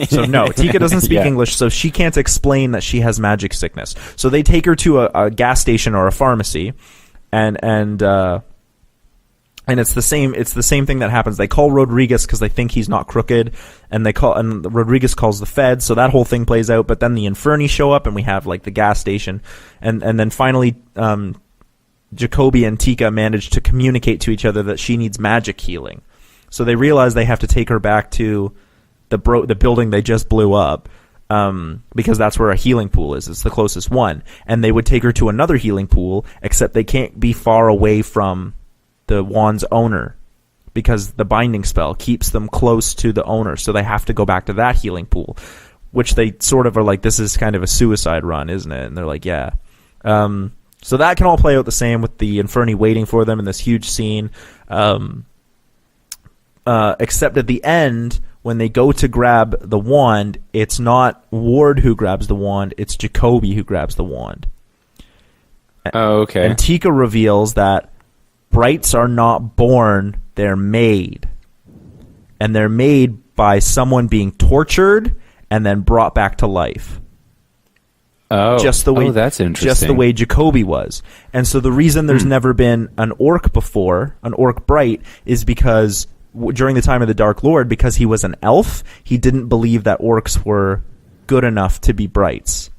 So no, Tika doesn't speak English, so she can't explain that she has magic sickness. So they take her to a gas station or a pharmacy, and it's the same thing that happens. They call Rodriguez because they think he's not crooked, and Rodriguez calls the feds, so that whole thing plays out. But then the Inferni show up, and we have the gas station, and then finally Jacoby and Tika manage to communicate to each other that she needs magic healing. So they realize they have to take her back to the building they just blew up, because that's where a healing pool is. It's the closest one. And they would take her to another healing pool, except they can't be far away from the wand's owner, because the binding spell keeps them close to the owner. So they have to go back to that healing pool, which they sort of are like, this is kind of a suicide run, isn't it? And they're like, yeah. So that can all play out the same with the Inferni waiting for them in this huge scene. except at the end, when they go to grab the wand, it's not Ward who grabs the wand, it's Jacoby who grabs the wand. Oh, okay. And Tika reveals that brights are not born, they're made. And they're made by someone being tortured and then brought back to life. Oh, that's interesting. Just the way Jacoby was. And so the reason there's never been an orc before, an orc bright, is because during the time of the Dark Lord, because he was an elf, he didn't believe that orcs were good enough to be brights.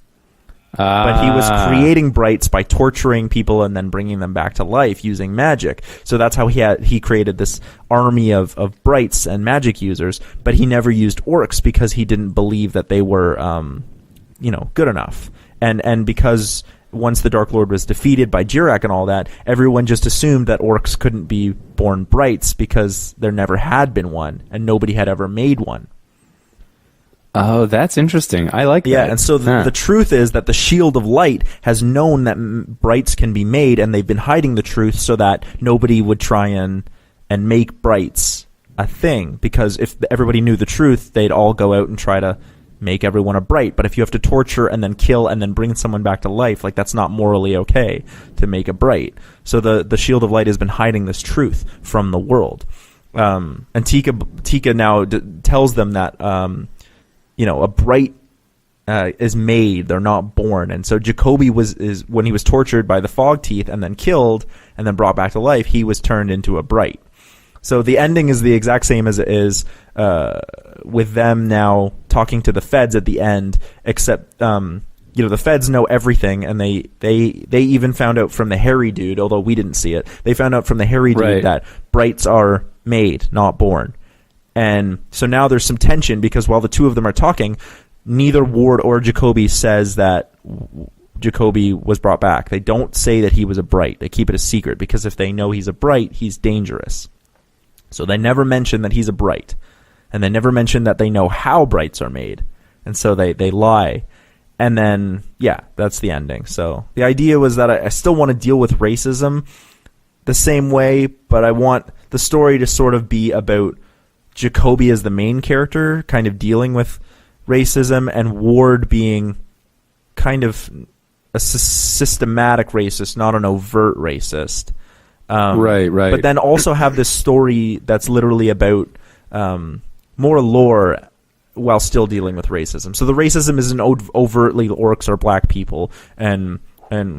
But he was creating brights by torturing people and then bringing them back to life using magic. So that's how he created this army of brights and magic users. But he never used orcs because he didn't believe that they were, good enough. And because once the Dark Lord was defeated by Jirak and all that, everyone just assumed that orcs couldn't be born brights because there never had been one and nobody had ever made one. Oh, that's interesting. I like that. Yeah, and so the truth is that the Shield of Light has known that brights can be made, and they've been hiding the truth so that nobody would try and make brights a thing. Because if everybody knew the truth, they'd all go out and try to make everyone a bright. But if you have to torture and then kill and then bring someone back to life, like that's not morally okay to make a bright. So the Shield of Light has been hiding this truth from the world. And Tika now tells them that a bright is made; they're not born. And so Jacoby is when he was tortured by the Fog Teeth and then killed and then brought back to life, he was turned into a bright. So the ending is the exact same as it is with them now talking to the feds at the end, except the feds know everything, and they even found out from the hairy dude, although we didn't see it. They found out from the hairy dude that brights are made, not born. And so now there's some tension because while the two of them are talking, neither Ward or Jacoby says that Jacoby was brought back. They don't say that he was a bright. They keep it a secret because if they know he's a bright, he's dangerous. So they never mention that he's a bright. And they never mention that they know how brights are made. And so they lie. And then, that's the ending. So the idea was that I still want to deal with racism the same way, but I want the story to sort of be about Jacoby as the main character, kind of dealing with racism, and Ward being kind of a systematic racist, not an overt racist. Right. But then also have this story that's literally about more lore while still dealing with racism. So the racism isn't overtly orcs are black people and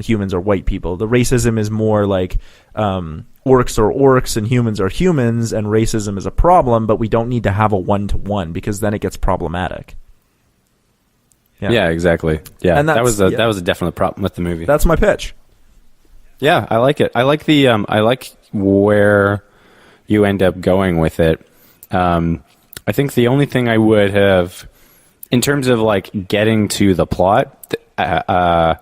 humans are white people. The racism is more like orcs are orcs and humans are humans, and racism is a problem, but we don't need to have a one-to-one because then it gets problematic. Yeah, exactly. Yeah, and that was a definite problem with the movie. That's my pitch. Yeah, I like it. I like I like where you end up going with it. I think the only thing I would have, in terms of like getting to the plot, I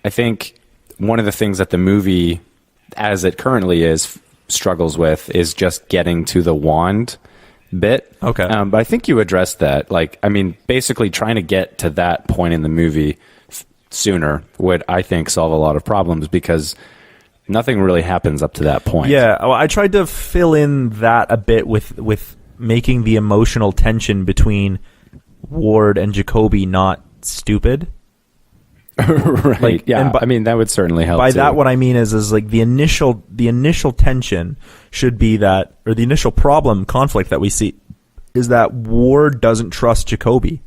think one of the things that the movie, as it currently is, struggles with is just getting to the wand bit. Okay. But I think you addressed that. Basically trying to get to that point in the movie sooner would, I think, solve a lot of problems because nothing really happens up to that point. Yeah, well, I tried to fill in that a bit with making the emotional tension between Ward and Jacoby not stupid. Right. That would certainly help. By that, what I mean is like the initial tension should be that, or the initial conflict that we see is that Ward doesn't trust Jacoby.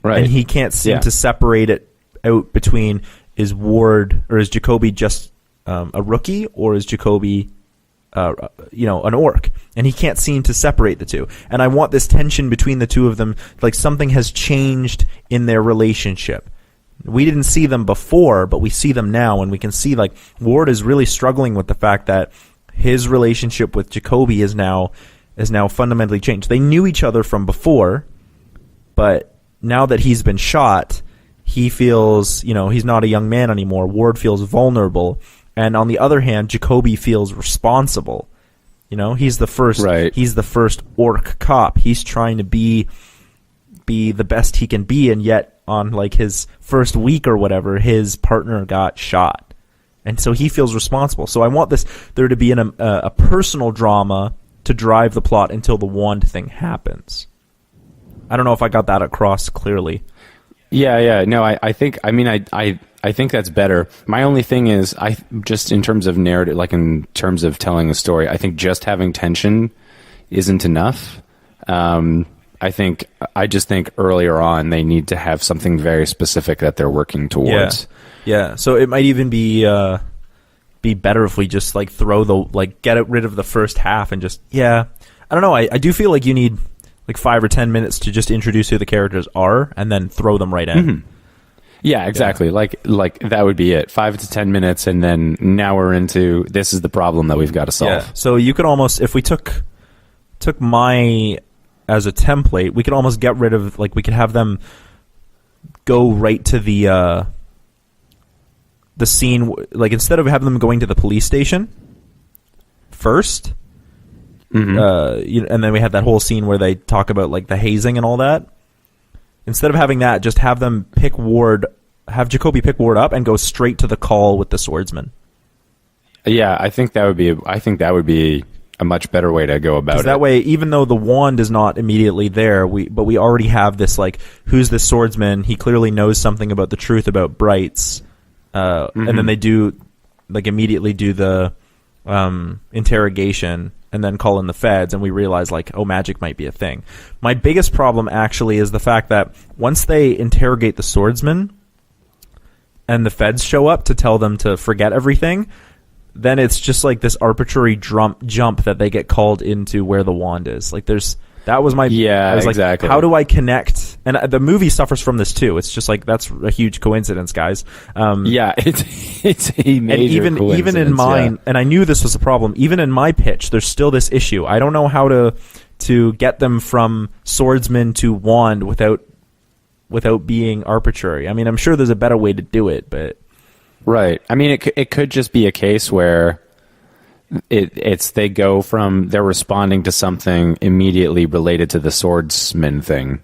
Right. And he can't seem to separate it out between is Jacoby just a rookie or is Jacoby an orc, and he can't seem to separate the two. And I want this tension between the two of them, like something has changed in their relationship. We didn't see them before, but we see them now, and we can see like Ward is really struggling with the fact that his relationship with Jacoby is now fundamentally changed. They knew each other from before, but now that he's been shot, he feels, he's not a young man anymore. Ward feels vulnerable. And on the other hand, Jacoby feels responsible. He's the first. Right. He's the first orc cop. He's trying to be the best he can be, and yet on like his first week or whatever, his partner got shot, and so he feels responsible. So I want there to be a personal drama to drive the plot until the wand thing happens. I don't know if I got that across clearly. Yeah. No, I think that's better. My only thing is, just in terms of narrative, like in terms of telling a story, I think just having tension isn't enough. I just think earlier on they need to have something very specific that they're working towards. Yeah. So it might even be better if we just like get rid of the first half and just I don't know. I do feel like you need like 5 or 10 minutes to just introduce who the characters are and then throw them right in. Mm-hmm. Yeah, exactly. Yeah. Like that would be it. 5 to 10 minutes, and then now we're into this is the problem that we've got to solve. Yeah. So you could almost, if we took my as a template, we could almost get rid of, like, we could have them go right to the scene, like instead of having them going to the police station first. Mm-hmm. And then we had that whole scene where they talk about like the hazing and all that. Instead of having that, just have them have Jacoby pick Ward up and go straight to the call with the swordsman. Yeah, I think that would be a much better way to go about it. That way, even though the wand is not immediately there, but we already have this, like, who's this swordsman? He clearly knows something about the truth about Brights. And then they immediately do the interrogation and then call in the feds, and we realize, like, oh, magic might be a thing. My biggest problem, actually, is the fact that once they interrogate the swordsman and the feds show up to tell them to forget everything, then it's just like this arbitrary jump that they get called into where the wand is. Like, that was my... Yeah, I was exactly. Like, how do I connect? And the movie suffers from this too. It's just like, that's a huge coincidence, guys. Yeah, it's a major coincidence. Even in mine, and I knew this was a problem, even in my pitch, there's still this issue. I don't know how to get them from swordsman to wand without being arbitrary. I mean, I'm sure there's a better way to do it, but... Right. I mean, it could just be a case where they're responding to something immediately related to the swordsman thing.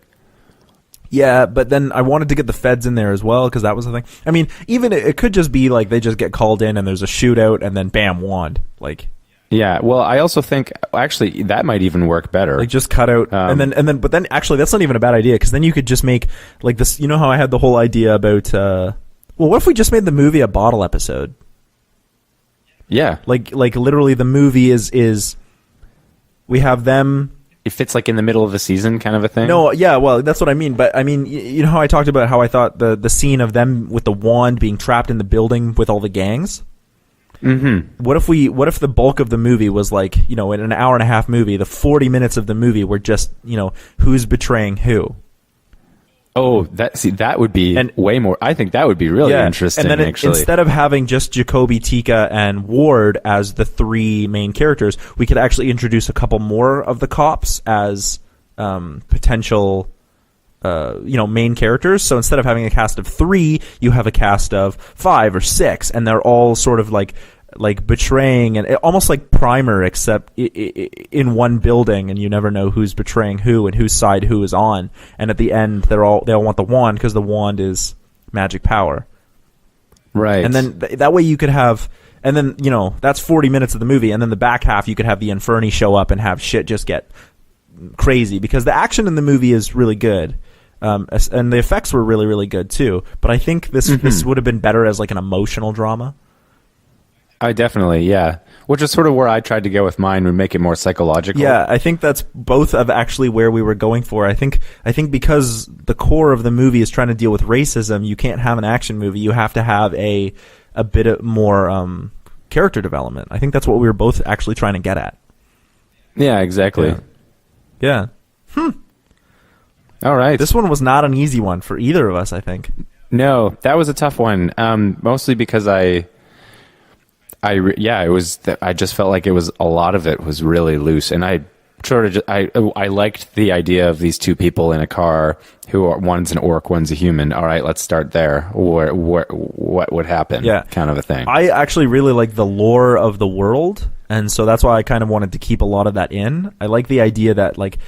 Yeah, but then I wanted to get the feds in there as well, because that was the thing. I mean, even it could just be like they just get called in and there's a shootout and then bam, wand. Like, yeah. Well, I also think actually that might even work better. Like, just cut out but then actually that's not even a bad idea, because then you could just make like this. You know how I had the whole idea about well, what if we just made the movie a bottle episode? Yeah. Like literally the movie is we have them... It fits like in the middle of the season kind of a thing? No, yeah, well, that's what I mean. But I mean, you know how I talked about how I thought the scene of them with the wand being trapped in the building with all the gangs? Mm-hmm. What if the bulk of the movie was like, in an hour and a half movie, the 40 minutes of the movie were just, who's betraying who? Oh, that would be way more. I think that would be really interesting. And then actually, instead of having just Jacoby, Tika, and Ward as the 3 main characters, we could actually introduce a couple more of the cops as potential, main characters. So instead of having a cast of 3, you have a cast of 5 or 6, and they're all sort of like betraying, and almost like Primer, except in one building, and you never know who's betraying who and whose side who is on. And at the end, they all want the wand because the wand is magic power, right? And then that way you could have, and then that's 40 minutes of the movie, and then the back half you could have the Inferni show up and have shit just get crazy, because the action in the movie is really good. And the effects were really, really good too. But I think this would have been better as like an emotional drama. I definitely, yeah. Which is sort of where I tried to go with mine, would make it more psychological. Yeah, I think that's both of actually where we were going for. I think because the core of the movie is trying to deal with racism, you can't have an action movie. You have to have a bit more character development. I think that's what we were both actually trying to get at. Yeah, exactly. Yeah. All right. This one was not an easy one for either of us, I think. No, that was a tough one. Mostly because I just felt like it was, a lot of it was really loose, and I liked the idea of these 2 people in a car who are, one's an orc, one's a human. All right, let's start there. What would happen? Yeah, kind of a thing. I actually really like the lore of the world, and so that's why I kind of wanted to keep a lot of that in. I like the idea that like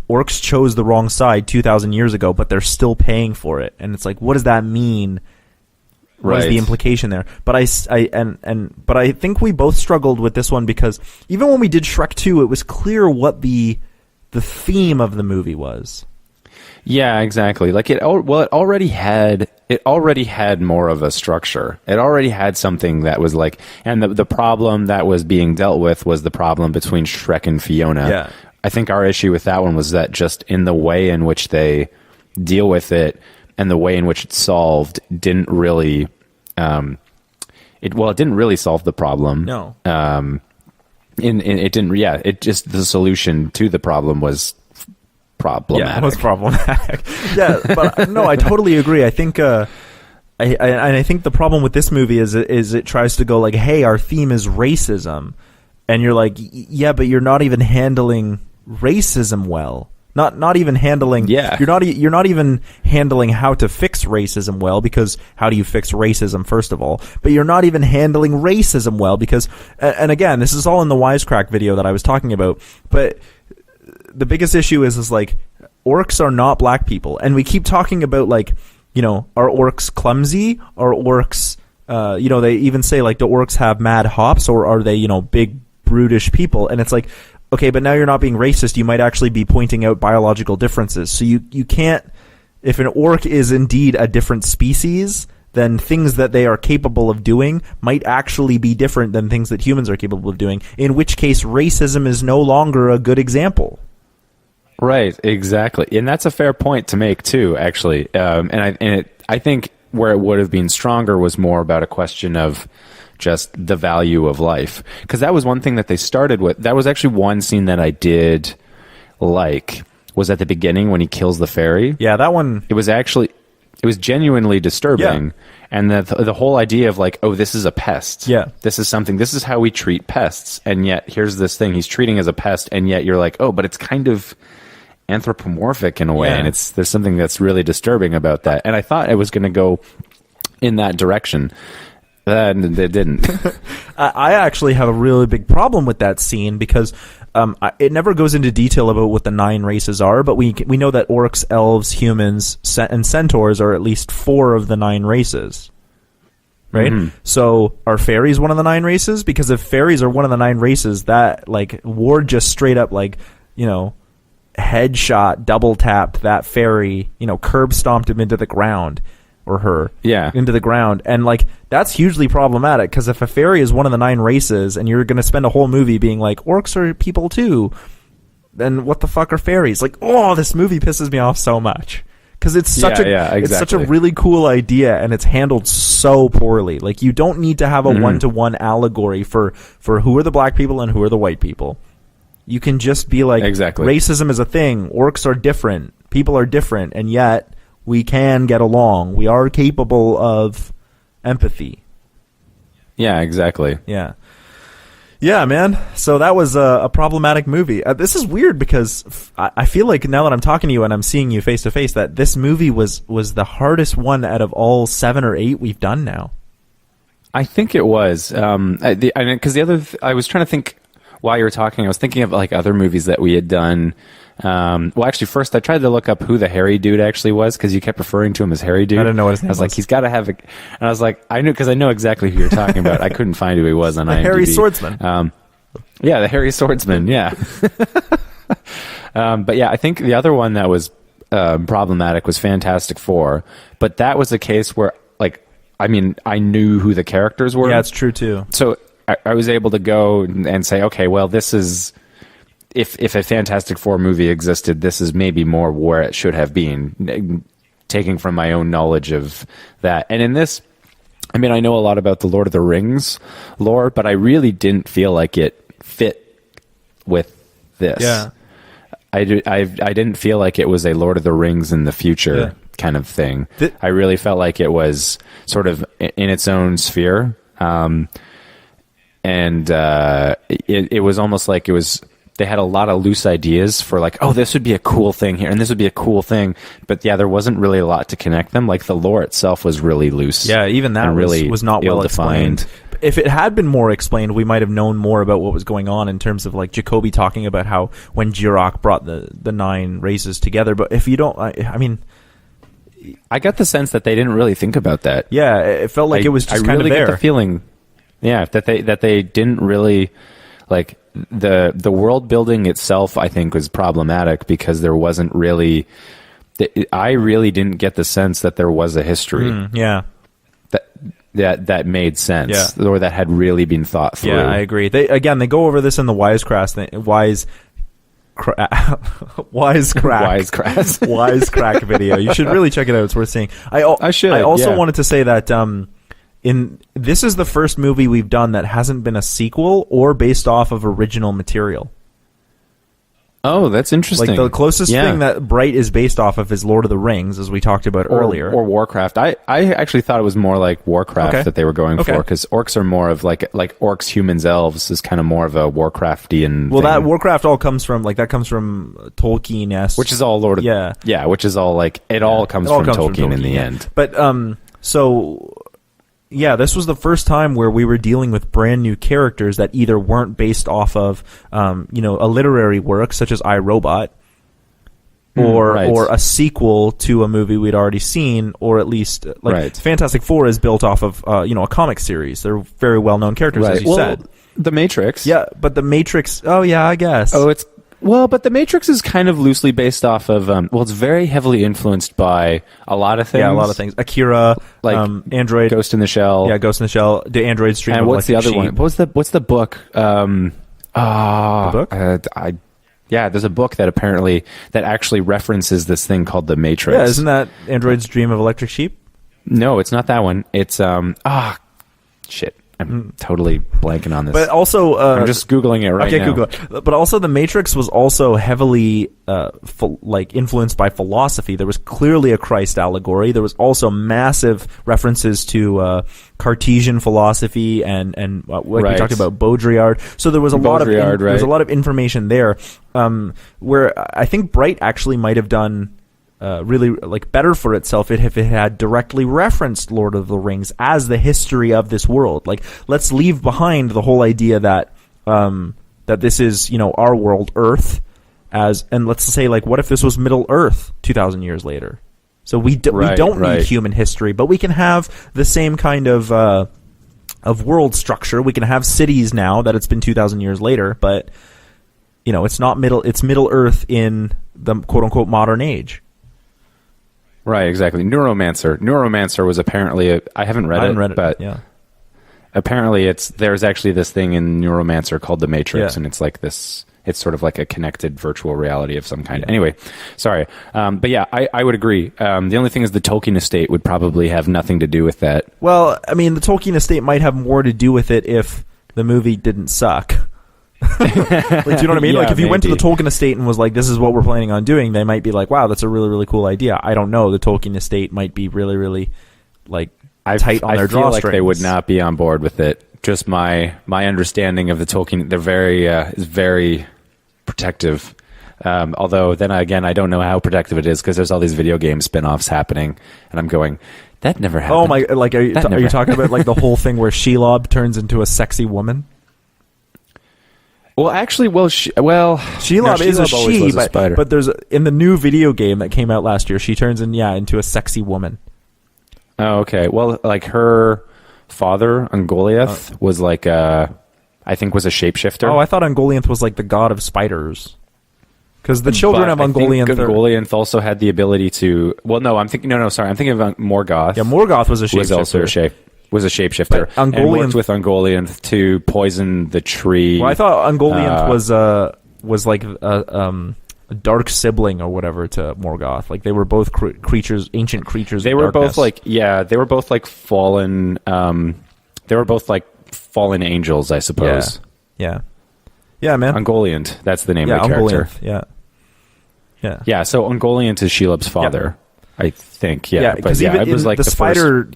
orcs chose the wrong side 2,000 years ago, but they're still paying for it, and it's like, what does that mean? What is Right. the implication there? But but I think we both struggled with this one because even when we did Shrek 2, it was clear what the theme of the movie was. Yeah, exactly. Like it already had more of a structure. It already had something that was like, and the problem that was being dealt with was the problem between Shrek and Fiona. Yeah. I think our issue with that one was that just in the way in which they deal with it and the way in which it's solved didn't really, it didn't really solve the problem. No. It didn't. Yeah. It just, the solution to the problem was problematic. Yeah, it was problematic. Yeah, but no, I totally agree. I think I think the problem with this movie is it tries to go like, hey, our theme is racism, and you're like, yeah, but you're not even handling racism well. Not even handling. Yeah. You're not even handling how to fix racism well, because how do you fix racism first of all? But you're not even handling racism well because, and again, this is all in the Wisecrack video that I was talking about, but the biggest issue is like orcs are not black people, and we keep talking about like, you know, are orcs clumsy? Are orcs, you know, they even say like, do orcs have mad hops, or are they, you know, big brutish people? And it's like, okay, but now you're not being racist. You might actually be pointing out biological differences. So you can't, if an orc is indeed a different species, then things that they are capable of doing might actually be different than things that humans are capable of doing, in which case racism is no longer a good example. Right, exactly, and that's a fair point to make too. Actually, I think where it would have been stronger was more about a question of just the value of life, because that was one thing that they started with. That was actually one scene that I did like, was at the beginning when he kills the fairy. Yeah, that one. It was genuinely disturbing. Yeah. And the whole idea of like, oh, this is a pest. Yeah. This is how we treat pests. And yet here's this thing he's treating as a pest. And yet you're like, oh, but it's kind of anthropomorphic in a way. Yeah. And there's something that's really disturbing about that. And I thought it was going to go in that direction. And it didn't. I actually have a really big problem with that scene because it never goes into detail about what the 9 races are, but we know that orcs, elves, humans, and centaurs are at least 4 of the 9 races. Right? Mm-hmm. So are fairies one of the 9 races? Because if fairies are one of the 9 races, that like Ward just straight up like, you know, headshot, double tapped that fairy, you know, curb stomped him into the ground. Or her, yeah, into the ground, and like that's hugely problematic, because if a fairy is one of the 9 races, and you're going to spend a whole movie being like orcs are people too, then what the fuck are fairies? Like, oh, this movie pisses me off so much because it's such it's such a really cool idea, and it's handled so poorly. Like, you don't need to have a one-to-one allegory for who are the black people and who are the white people. You can just be like, racism is a thing, orcs are different, people are different, and yet we can get along. We are capable of empathy. Yeah, exactly. Yeah. Yeah, man. So that was a problematic movie. This is weird because I feel like now that I'm talking to you and I'm seeing you face to face, that this movie was the hardest one out of all 7 or 8 we've done now. I think it was. Because I was trying to think while you were talking, I was thinking of like other movies that we had done. Well, actually, first I tried to look up who the hairy dude actually was, because you kept referring to him as hairy dude. I didn't know what his name was. I was like, he's got to have and I was like, I knew, because I know exactly who you're talking about. I couldn't find who he was on IMDb. Hairy swordsman. Yeah, the hairy swordsman. Yeah. But yeah, I think the other one that was problematic was Fantastic Four. But that was a case where, like, I mean, I knew who the characters were. Yeah, it's true too. So I was able to go and say, okay, well, this is. If a Fantastic Four movie existed, this is maybe more where it should have been, taking from my own knowledge of that. And in this, I mean, I know a lot about the Lord of the Rings lore, but I really didn't feel like it fit with this. Yeah. I didn't feel like it was a Lord of the Rings in the future kind of thing. I really felt like it was sort of in its own sphere. And it was almost like it was... They had a lot of loose ideas for like, oh, this would be a cool thing here, and this would be a cool thing. But yeah, there wasn't really a lot to connect them. Like, the lore itself was really loose. Yeah, even that was not well explained. If it had been more explained, we might have known more about what was going on, in terms of like Jacoby talking about how when Jirok brought the 9 races together. But if you don't, I mean, I got the sense that they didn't really think about that. Yeah, it felt like it was just I kind really of there. get the feeling, that they didn't really like the world building itself. I think was problematic because there wasn't really. I really didn't get the sense that there was a history. Yeah. That made sense, or that had really been thought through. Yeah, I agree. They go over this in the wisecrack video. You should really check it out. It's worth seeing. I should. I also wanted to say that this is the first movie we've done that hasn't been a sequel or based off of original material. Oh, that's interesting. Like the closest thing that Bright is based off of is Lord of the Rings, as we talked about earlier, or Warcraft. I actually thought it was more like Warcraft that they were going for, because orcs are more of like orcs, humans, elves is kind of more of a Warcraftian. Well, thing. that Warcraft all comes from Tolkien-esque, which is all Lord of which is all like it all comes from Tolkien in the end. But this was the first time where we were dealing with brand new characters that either weren't based off of, a literary work such as I, Robot, or a sequel to a movie we'd already seen, or at least Fantastic Four is built off of, a comic series. They're very well-known characters, as you said. The Matrix. Yeah, but the Matrix. Oh yeah, I guess. But the Matrix is kind of loosely based off of, it's very heavily influenced by a lot of things. Yeah, a lot of things. Akira, Android. Ghost in the Shell. Yeah, Ghost in the Shell. The Android stream. And what's the other one? What's the book? The book? There's a book that actually references this thing called the Matrix. Yeah, isn't that Android's Dream of Electric Sheep? No, it's not that one. It's, shit. I'm totally blanking on this. But also... I'm just Googling it right now. Okay, Google it. But also The Matrix was also heavily influenced by philosophy. There was clearly a Christ allegory. There was also massive references to Cartesian philosophy and we talked about Baudrillard. So there was a lot of information there, where I think Bright actually might have done... really better for itself if it had directly referenced Lord of the Rings as the history of this world. Let's leave behind the whole idea that that this is our world, Earth, and let's say what if this was Middle Earth 2,000 years later? So we don't need human history, but we can have the same kind of world structure. We can have cities now that it's been 2,000 years later, but it's not it's Middle Earth in the quote unquote modern age. Right, exactly. Neuromancer was apparently I haven't read it, but apparently there's actually this thing in Neuromancer called the Matrix, and it's like this. It's sort of like a connected virtual reality of some kind. Yeah. Anyway, sorry, but yeah, I would agree. The only thing is the Tolkien estate would probably have nothing to do with that. Well, I mean, the Tolkien estate might have more to do with it if the movie didn't suck. Do you know what I mean? Yeah, if you went to the Tolkien estate and was like, this is what we're planning on doing, they might be like, wow, that's a really, really cool idea. I don't know. The Tolkien estate might be really, really tight on their drawstrings. I feel like they would not be on board with it. Just my understanding of the Tolkien, they're is very protective. Although then again, I don't know how protective it is because there's all these video game spin-offs happening, and I'm going, that never happened. Oh my! Are you talking about the whole thing where Shelob turns into a sexy woman? Well, actually, Shelob is a she, but there's in the new video game that came out last year, she turns into a sexy woman. Oh, okay. Well, her father, Ungoliath, was I think was a shapeshifter. Oh, I thought Ungoliath was the god of spiders. Because the children of Ungoliath... Ungoliath also had the ability to... Well, no, I'm thinking... No, sorry. I'm thinking of Morgoth. Yeah, Morgoth was a shapeshifter. Was a shapeshifter. And worked with Ungoliath to poison the tree. Well, I thought Ungoliath was a dark sibling or whatever to Morgoth. They were both creatures, ancient creatures. They were both they were both fallen. They were both fallen angels, I suppose. Yeah, man. Ungoliant. That's the name of the character. Yeah. So Ungoliant is Shelob's father. Yeah. I think, because it was the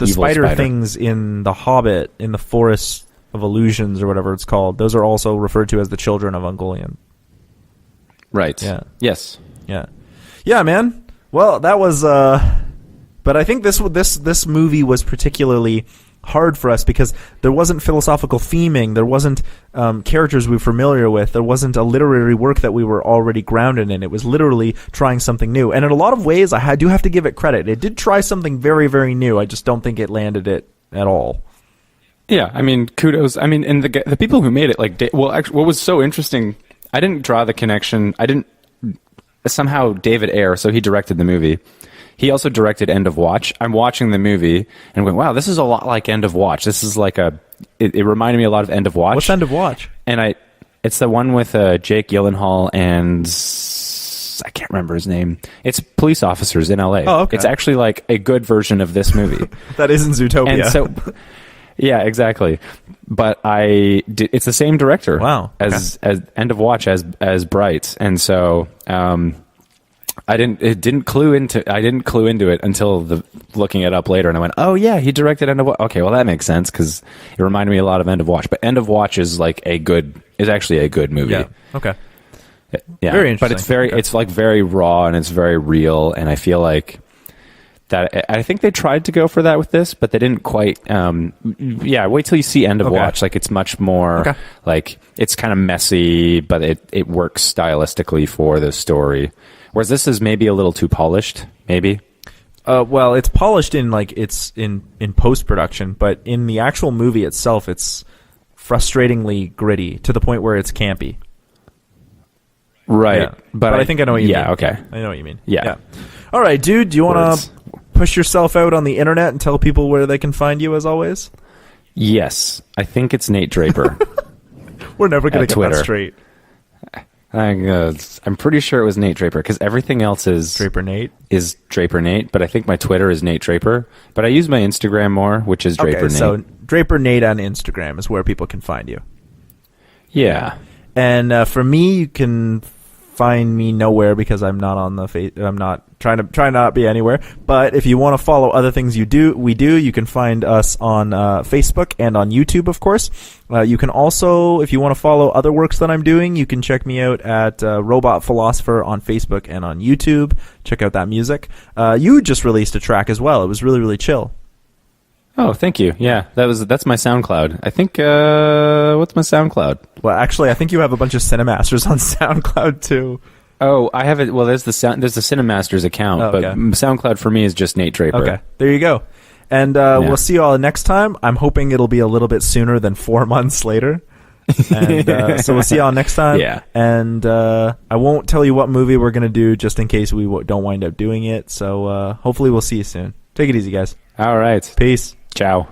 spider things in The Hobbit, in the Forest of Illusions or whatever it's called. Those are also referred to as the children of Ungoliant. Right. Yeah. Yes. Yeah. Yeah, man. Well, that was But I think this movie was particularly hard for us because there wasn't philosophical theming, there wasn't characters we were familiar with, there wasn't a literary work that we were already grounded in. It was literally trying something new. And in a lot of ways, I do have to give it credit. It did try something very, very new. I just don't think it landed it at all. Yeah, I mean, kudos. I mean, and the people who made it, like, well, actually, what was so interesting, I didn't draw the connection. Somehow David Ayer, so he directed the movie. He also directed End of Watch. I'm watching the movie and went, wow, this is a lot like End of Watch. This is like it reminded me a lot of End of Watch. What's End of Watch? And it's the one with Jake Gyllenhaal and I can't remember his name. It's police officers in LA. Oh, okay. It's actually like a good version of this movie. That isn't Zootopia. And so, yeah, exactly. But it's the same director. Wow. Okay. As End of Watch as Bright. And so, I didn't clue into it until looking it up later, and I went, oh yeah, he directed End of Watch. Okay, well that makes sense because it reminded me a lot of End of Watch. But End of Watch is actually a good movie. Yeah. Okay. Yeah. Very interesting. But it's like very raw and it's very real, and I feel like that. I think they tried to go for that with this, but they didn't quite. Wait till you see End of Watch. Like it's much more like it's kind of messy, but it works stylistically for the story. Whereas this is maybe a little too polished, maybe. Well, it's polished in in post production, but in the actual movie itself, it's frustratingly gritty to the point where it's campy. Right, yeah. But I think I know what you mean. Yeah, okay, I know what you mean. Yeah. All right, dude. Do you want to push yourself out on the internet and tell people where they can find you, as always? Yes, I think it's Nate Draper. We're never going to get Twitter. That straight. I'm pretty sure it was Nate Draper because everything else is Draper Nate. Is Draper Nate, but I think my Twitter is Nate Draper. But I use my Instagram more, which is Draper Nate. So Draper Nate on Instagram is where people can find you. Yeah. And for me, you can find me nowhere because I'm not on the I'm not trying to not be anywhere. But if you want to follow other things we do, you can find us on Facebook and on YouTube, of course. You can also, if you want to follow other works that I'm doing, you can check me out at Robot Philosopher on Facebook and on YouTube. Check out that music. You just released a track as well. It was really, really chill. Oh, thank you. Yeah, that's my SoundCloud. I think what's my SoundCloud? Well, actually, I think you have a bunch of CineMasters on SoundCloud too. Oh, I have it. Well, there's the CineMasters account, but SoundCloud for me is just Nate Draper. Okay, there you go. And we'll see you all next time. I'm hoping it'll be a little bit sooner than 4 months later. And so we'll see y'all next time. Yeah. And I won't tell you what movie we're going to do just in case we don't wind up doing it. So hopefully we'll see you soon. Take it easy, guys. All right. Peace. Ciao.